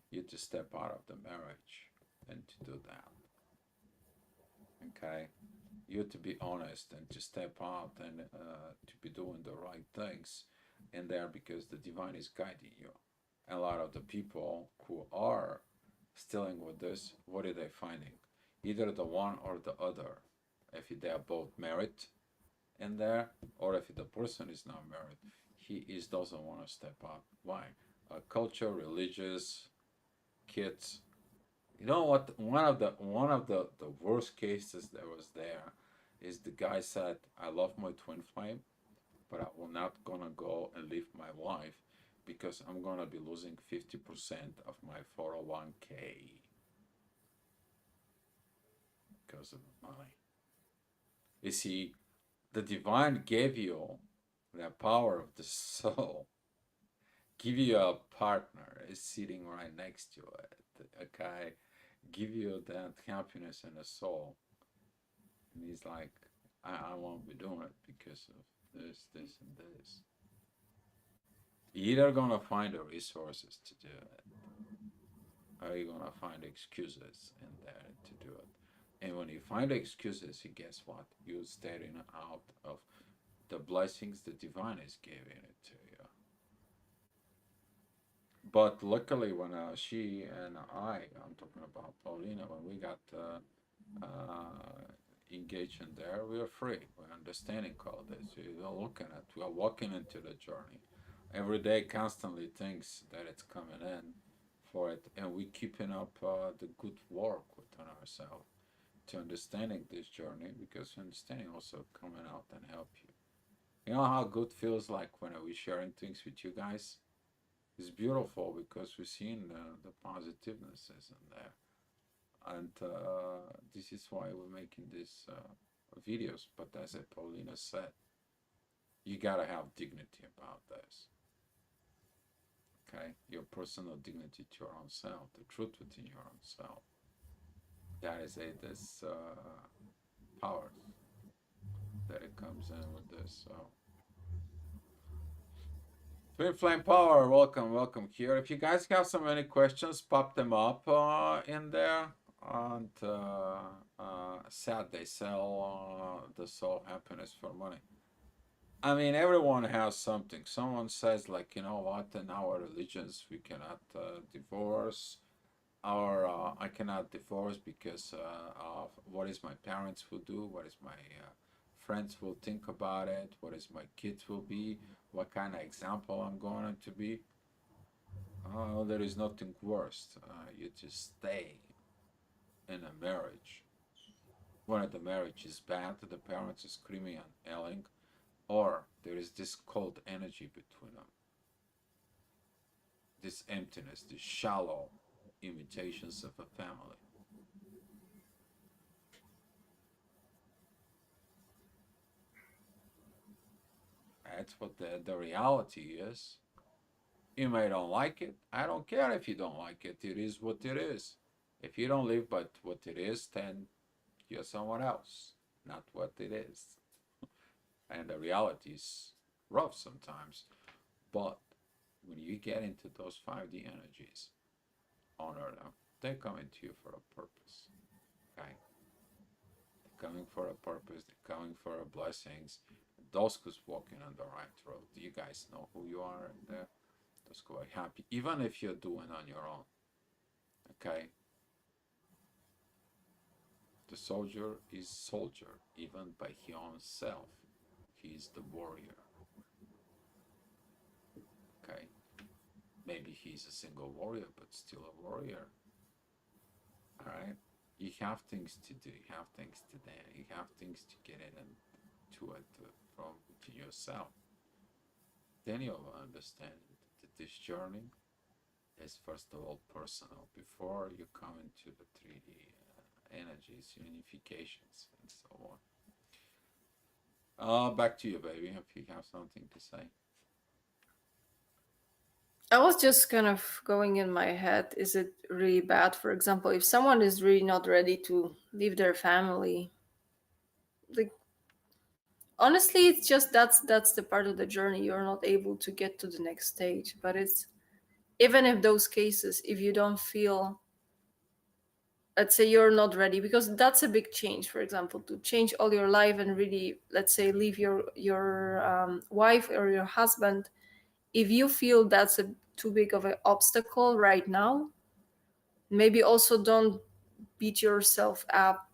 you to step out of the marriage and to do that. Okay, you to be honest and to step out and to be doing the right things in there because the divine is guiding you. A lot of the people who are stealing with this, what are they finding? Either the one or the other. If they are both married in there, or if the person is not married, he is doesn't want to step up. Why? Culture, religious, kids. You know what? One of the worst cases that was there is the guy said, "I love my twin flame, but I will not gonna go and leave my wife because I'm gonna be losing 50% of my 401k because of money." You see, the divine gave you the power of the soul, give you a partner is sitting right next to it, okay, give you that happiness and a soul, and he's like, I won't be doing it because of this and this. You're either gonna find the resources to do it, or you're gonna find excuses in there to do it. And when you find excuses, you guess what, you're staring out of the blessings the divine is giving it to you. But luckily, when she and I'm talking about Paulina, when we got engaged in there, we are free. We're understanding all this. We are looking at, we are walking into the journey. Every day, constantly thinks that it's coming in for it, and we keeping up the good work within ourselves to understanding this journey because understanding also coming out and help you. You know how good feels like when we sharing things with you guys? It's beautiful because we're seeing the positiveness is in there, and this is why we're making these videos. But as Paulina said, you gotta have dignity about this. Okay, your personal dignity to your own self, the truth within your own self. That is a this power that it comes in with this. So Twin Flame Power, welcome, welcome here. If you guys have so many questions, pop them up in there. And sad they sell the soul happiness for money. I mean, everyone has something. Someone says, like, you know what, in our religions, we cannot divorce, or I cannot divorce because of what is my parents will do, what is my friends will think about it, what is my kids will be, what kind of example I'm going to be. Oh, there is nothing worse. You just stay in a marriage. When the marriage is bad, the parents are screaming and yelling, or there is this cold energy between them, this emptiness, this shallow imitations of a family. That's what the reality is. You may don't like it. I don't care if you don't like it. It is what it is. If you don't live by what it is, then you're someone else. not what it is. And the reality is rough sometimes. But when you get into those 5D energies, honor them. They're coming to you for a purpose. Okay? They're coming for a purpose. They're coming for a blessings. Those who's walking on the right road, you guys know who you are, and those who are happy, even if you're doing on your own. Okay? The soldier is soldier, even by his own self. He's the warrior. Okay? Maybe he's a single warrior, but still a warrior. All right? You have things to do. You have things to do. You have things to get in and to it from to yourself. Then you'll understand that this journey is first of all personal before you come into the 3D energies, unifications, and so on. Back to you, baby, if you have something to say. I was just kind of going in my head, is it really bad? For example, if someone is really not ready to leave their family, like honestly, it's just that's the part of the journey. You're not able to get to the next stage. But it's even if those cases, if you don't feel, let's say you're not ready, because that's a big change, for example, to change all your life and really, let's say, leave your wife or your husband. If you feel that's a too big of an obstacle right now, maybe also don't beat yourself up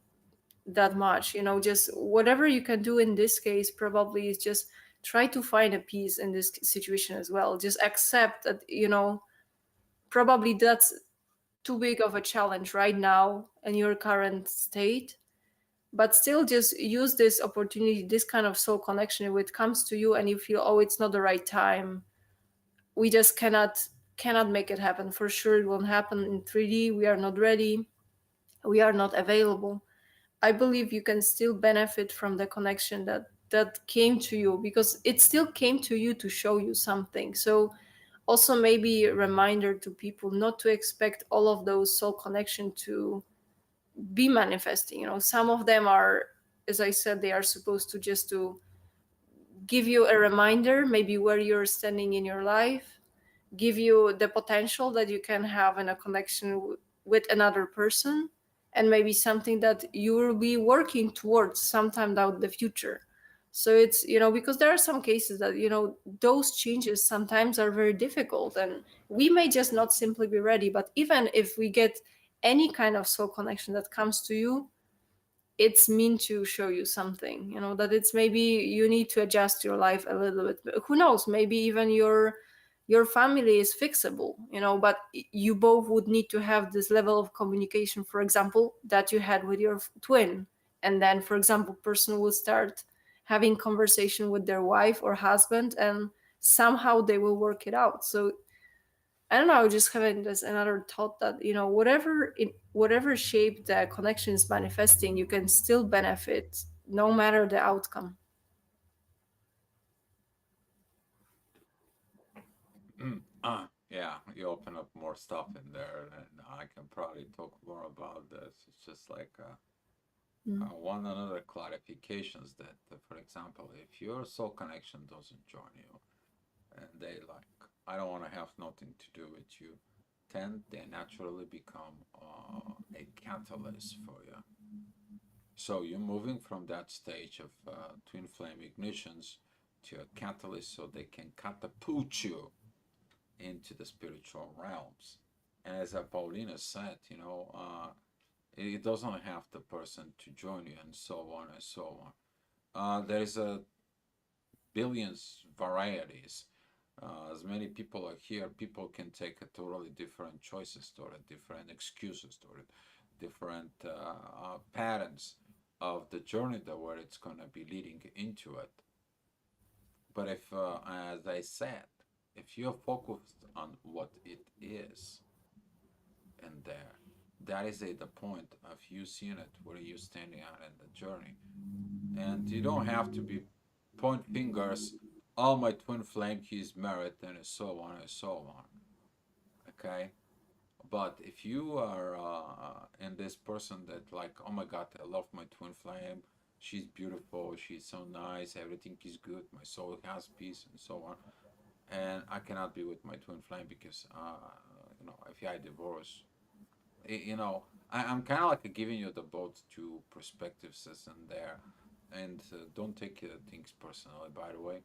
that much. Just whatever you can do in this case probably is just try to find a peace in this situation as well. Just accept that, probably that's too big of a challenge right now in your current state, but still just use this opportunity, this kind of soul connection. If it comes to you and you feel, oh, it's not the right time, we just cannot make it happen. For sure it won't happen in 3D. We are not ready, we are not available. I believe you can still benefit from the connection that came to you, because it still came to you to show you something. So also maybe a reminder to people not to expect all of those soul connection to be manifesting. Some of them are, as I said, they are supposed to just to give you a reminder, maybe where you're standing in your life, give you the potential that you can have in a connection with another person, and maybe something that you will be working towards sometime down the future. So it's, because there are some cases that, those changes sometimes are very difficult, and we may just not simply be ready. But even if we get any kind of soul connection that comes to you, it's meant to show you something, that it's maybe you need to adjust your life a little bit. Who knows, maybe even your family is fixable, but you both would need to have this level of communication, for example, that you had with your twin. And then, for example, person will start having conversation with their wife or husband, and somehow they will work it out. So I don't know, just having this another thought that, whatever in whatever shape the connection is manifesting, you can still benefit no matter the outcome. Yeah, you open up more stuff in there, and I can probably talk more about this. It's just like Mm. one another clarifications that, for example, if your soul connection doesn't join you, and they like, I don't want to have nothing to do with you, then they naturally become a catalyst for you. So you're moving from that stage of twin flame ignitions to a catalyst so they can catapult you into the spiritual realms. And as Paulina said, it doesn't have the person to join you and so on and so on. There's a billions varieties. As many people are here, people can take a totally different choices to it, different excuses to it, different patterns of the journey that where it's going to be leading into it. But if, as I said, if you're focused on what it is in there, that is the point of you seeing it where you're standing out in the journey. And you don't have to be point fingers, oh, my twin flame, he's married, and so on and so on. Okay? But if you are in this person that like, oh my God, I love my twin flame, She's beautiful. She's so nice. Everything is good. My soul has peace and so on. And I cannot be with my twin flame because, if I divorce, I'm kind of like giving you the both two perspectives is in there, and don't take things personally, by the way,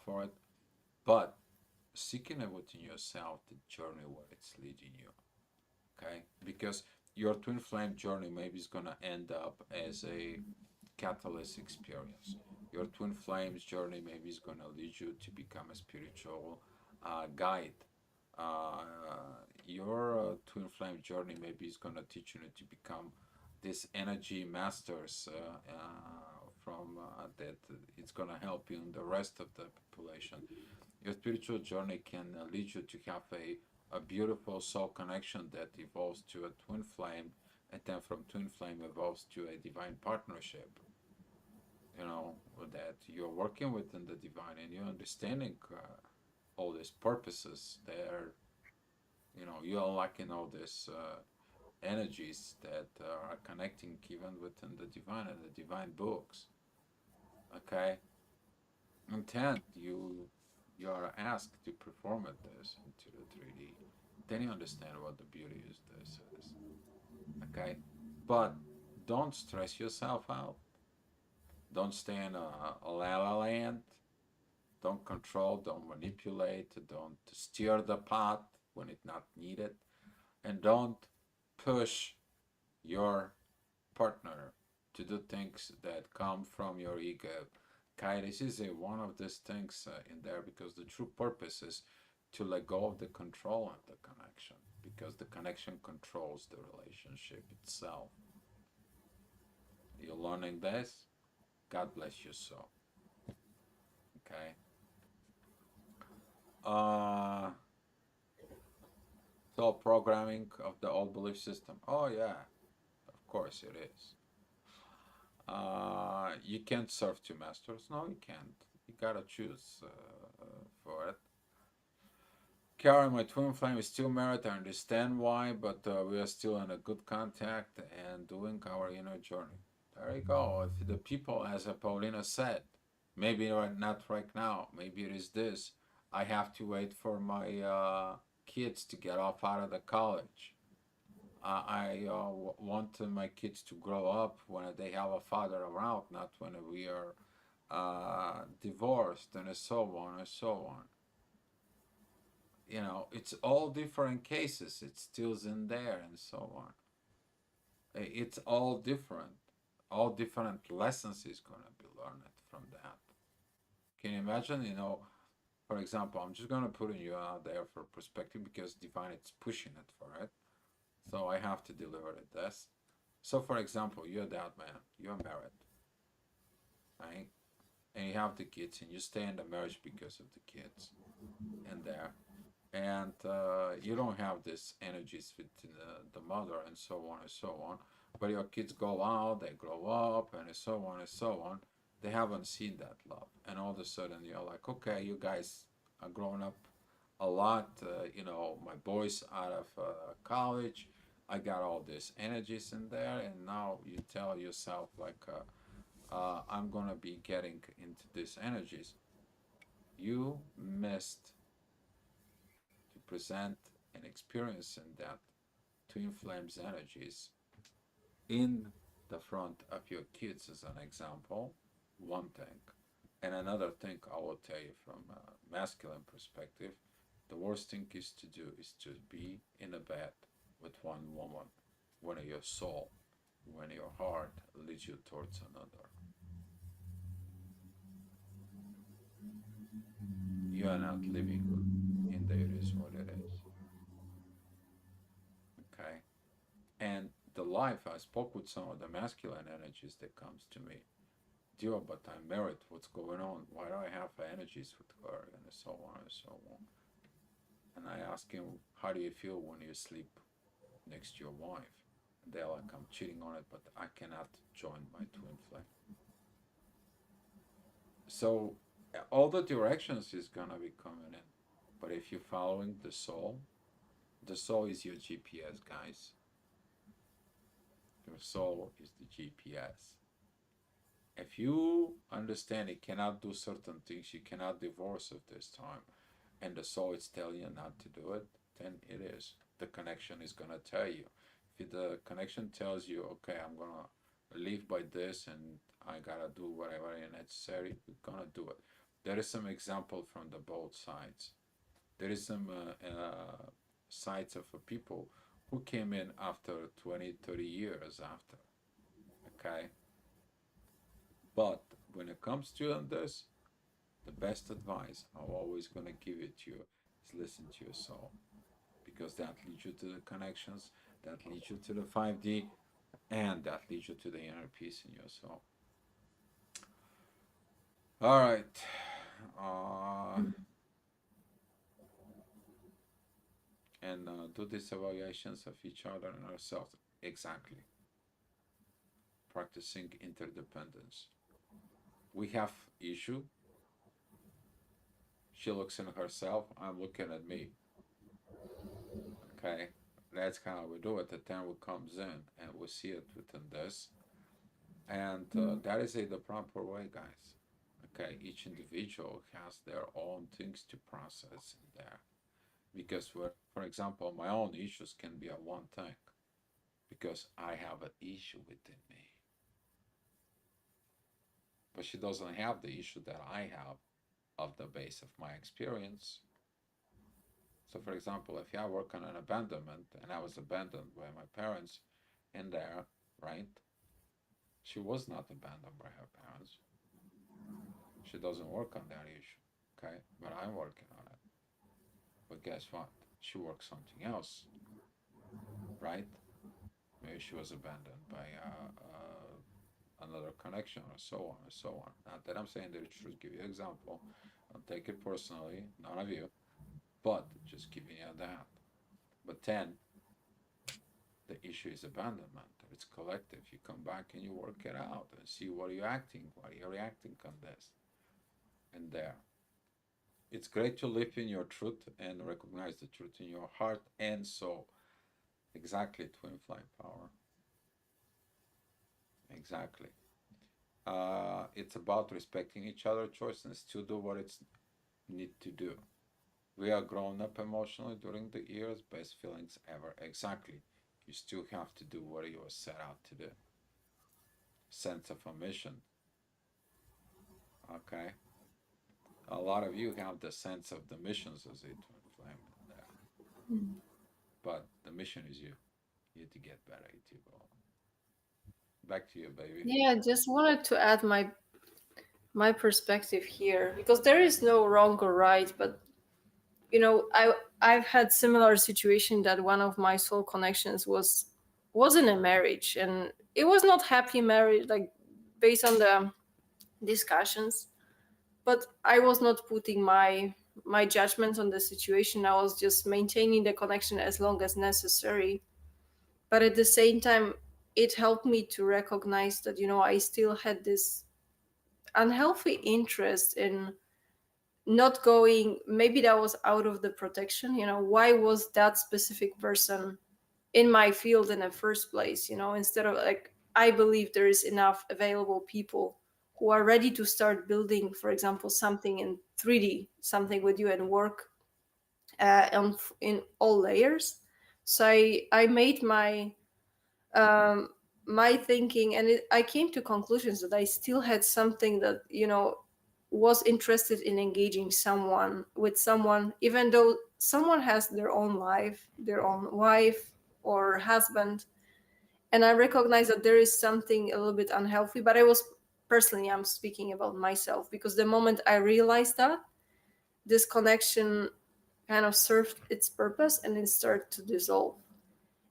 for it. But seeking it within yourself, the journey where it's leading you, okay? Because your twin flame journey maybe is gonna end up as a catalyst experience. Your twin flames journey maybe is gonna lead you to become a spiritual guide. Uh, your twin flame journey maybe is gonna teach you to become this energy masters from that it's gonna help you in the rest of the population. Your spiritual journey can lead you to have a beautiful soul connection that evolves to a twin flame, and then from twin flame evolves to a divine partnership. That you're working within the divine and you're understanding all these purposes there. You're unlocking all these energies that are connecting even within the divine and the divine books. Okay, intent you are asked to perform at this into the 3D. Then you understand what the beauty is this is. Okay, but don't stress yourself out. Don't stay in a la la land. Don't control, don't manipulate, don't steer the pot when it's not needed, and don't push your partner to do things that come from your ego. Okay, this is one of these things in there because the true purpose is to let go of the control and the connection because the connection controls the relationship itself. You're learning this. God bless you so. Okay. Uh, so programming of the old belief system. Oh yeah, of course it is. You can't serve two masters. No, you can't. You gotta choose for it. Karen, my twin flame is still married. I understand why, but we are still in a good contact and doing our inner journey. There you go. If the people, as Paulina said, maybe not right now. Maybe it is this. I have to wait for my kids to get off out of the college. I want my kids to grow up when they have a father around, not when we are divorced and so on and so on. It's all different cases. It's still in there and so on. It's all different. All different lessons is gonna be learned from that. Can you imagine? For example, I'm just gonna put you out there for perspective because divine it's pushing it for it. So I have to deliver it this. So for example, you're that man, you're married, right? And you have the kids and you stay in the marriage because of the kids and there. And you don't have this energies with the mother and so on and so on. But your kids go out, they grow up, and so on and so on. They haven't seen that love, and all of a sudden you're like, okay, you guys are growing up a lot. My boys out of college. I got all these energies in there, and now you tell yourself like, I'm gonna be getting into these energies. You missed to present and experience in that twin flames energies in the front of your kids as an example, one thing. And another thing I will tell you from a masculine perspective, the worst thing is to do is to be in a bed with one woman when your soul, when your heart leads you towards another. You are not living good. And there is what it is. Okay? And the life, I spoke with some of the masculine energies that comes to me. Dear, but I'm married. What's going on? Why do I have energies with her? And so on and so on. And I ask him, how do you feel when you sleep next to your wife? And they're like, I'm cheating on it, but I cannot join my twin flame. So all the directions is gonna be coming in. But if you're following the soul is your GPS, guys. Your soul is the GPS. If you understand you cannot do certain things, you cannot divorce at this time, and the soul is telling you not to do it, then it is. The connection is gonna tell you. If the connection tells you, okay, I'm gonna live by this and I gotta do whatever is necessary, you're gonna do it. There is some example from the both sides. There is some sides of people who came in after 20, 30 years after, okay? But when it comes to this, the best advice I'm always going to give it to you is listen to your soul because that leads you to the connections, that leads you to the 5D, and that leads you to the inner peace in your soul. All right. Uh, and do these evaluations of each other and ourselves. Exactly. Practicing interdependence. We have issue. She looks in herself. I'm looking at me. Okay. That's how we do it. The time comes in and we see it within this. And that is the proper way, guys. Okay, each individual has their own things to process in there. Because, for example, my own issues can be a one thing because I have an issue within me. But she doesn't have the issue that I have of the base of my experience. So, for example, if I work on an abandonment and I was abandoned by my parents in there, right? She was not abandoned by her parents. She doesn't work on that issue, okay? But I'm working on it. But guess what? She works something else, right? Maybe she was abandoned by another connection or so on and so on. Not that I'm saying that it should give you an example. Don't take it personally, none of you, but just giving you that. But then the issue is abandonment. It's collective. You come back and you work it out and see what you're acting, what you're reacting on this and there. It's great to live in your truth and recognize the truth in your heart and soul. Exactly, twin flame power. Exactly. It's about respecting each other's choice and still do what it's need to do. We are grown up emotionally during the years, best feelings ever. Exactly. You still have to do what you were set out to do. Sense of a mission. Okay. A lot of you have the sense of the missions as a twin flame there, but the mission is you. You need to get better at you. Back to you, baby. Yeah, I just wanted to add my perspective here because there is no wrong or right, but I've had similar situation that one of my soul connections was in a marriage, and it was not happy marriage, like based on the discussions, but I was not putting my judgment on the situation. I was just maintaining the connection as long as necessary, but at the same time it helped me to recognize that I still had this unhealthy interest in not going. Maybe that was out of the protection. Why was that specific person in my field in the first place? Instead of, like, I believe there is enough available people who are ready to start building, for example, something in 3D, something with you, and work in all layers. So I made um, my thinking, and I came to conclusions that I still had something that was interested in engaging someone with someone, even though someone has their own life, their own wife or husband, and I recognize that there is something a little bit unhealthy. But I'm speaking about myself, because the moment I realized that, this connection kind of served its purpose and it started to dissolve.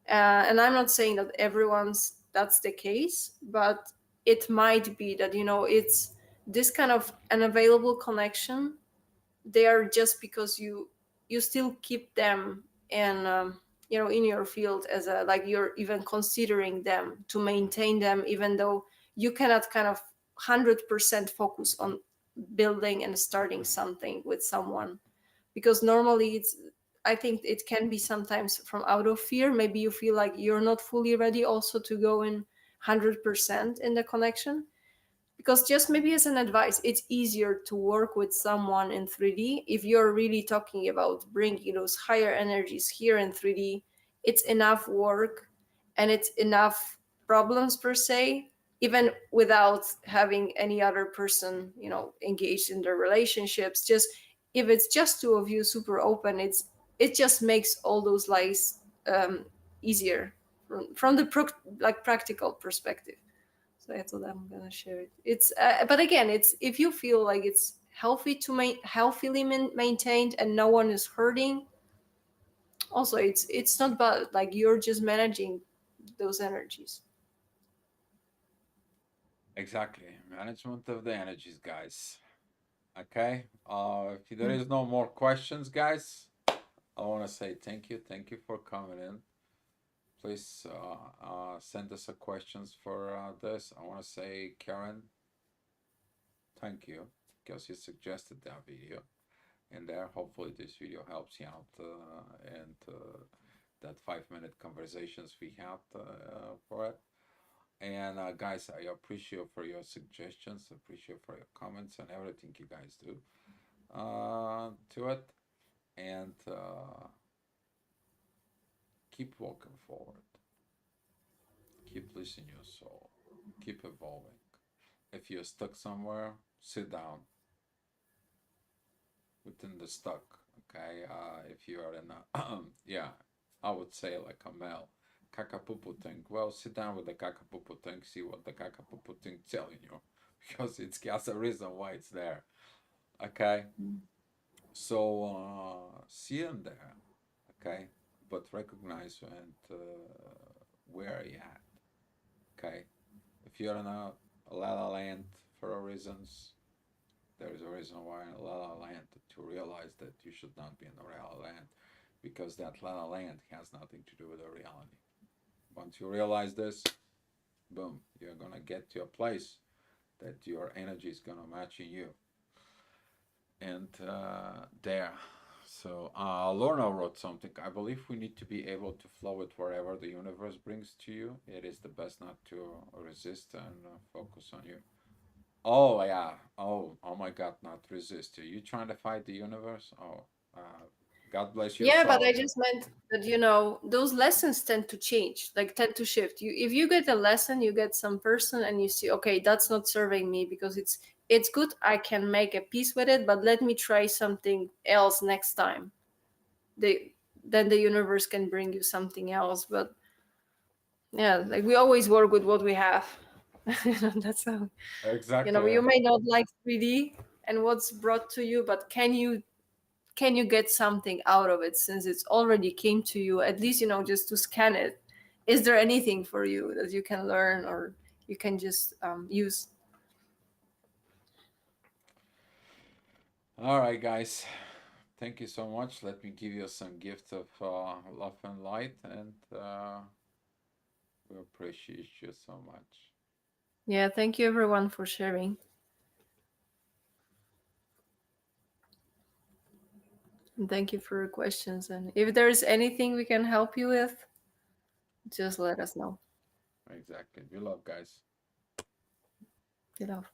And I'm not saying that everyone's that's the case, but it might be that it's this kind of unavailable connection. They are just because you still keep them in in your field, as a, like, you're even considering them to maintain them, even though you cannot kind of 100% focus on building and starting something with someone, because normally it's, I think it can be sometimes from out of fear. Maybe you feel like you're not fully ready also to go in 100% in the connection. because just maybe as an advice, it's easier to work with someone in 3D if you're really talking about bringing those higher energies here in 3D. It's enough work and it's enough problems per se, even without having any other person, engaged in their relationships. Just if it's just two of you super open, it just makes all those lies easier from the like practical perspective. So I thought I'm gonna share it. It's but again, it's if you feel like it's healthy to healthily maintained and no one is hurting. Also, it's not bad. Like you're just managing those energies. Exactly. Management of the energies, guys. Okay. If there Mm. is no more questions, guys, I want to say thank you. Thank you for coming in. Please send us a questions for this. I want to say, Karen, thank you because you suggested that video in there. Hopefully, this video helps you out and that 5 minute conversations we had for it. And guys, I appreciate for your suggestions, appreciate for your comments and everything you guys do to it. And keep walking forward. Keep listening your soul. Keep evolving. If you're stuck somewhere, sit down within the stuck. Okay. If you are in a yeah, I would say like a male kakapupu thing. Well, sit down with the kakapupu thing, see what the kakapupu thing telling you, because it's has a reason why it's there. Okay. So see in there. Okay. But recognize and where you at. Okay. If you're in a la la land for a reasons, there is a reason why in La La Land to realize that you should not be in the La La Land because that La La Land has nothing to do with the reality. Once you realize this, boom, you're gonna get to a place that your energy is gonna match in you. And there. So Lorna wrote something. I believe we need to be able to flow with wherever the universe brings to you. It is the best not to resist and focus on you. Oh yeah. Oh my God! Not resist. Are you trying to fight the universe? Oh, God bless your Yeah, but I soul. just meant that those lessons tend to change, like tend to shift. If you get a lesson, you get some person, and you see, okay, that's not serving me because it's good. I can make a peace with it, but let me try something else next time. They Then the universe can bring you something else. But yeah, like we always work with what we have. That's how Exactly. you may not like 3D and what's brought to you, but can you get something out of it since it's already came to you, at least just to scan it? Is there anything for you that you can learn or you can just use? All right, guys. Thank you so much. Let me give you some gift of love and light, and we appreciate you so much. Yeah, thank you everyone for sharing, and thank you for your questions, and if there's anything we can help you with, just let us know. Exactly. We love, guys. You know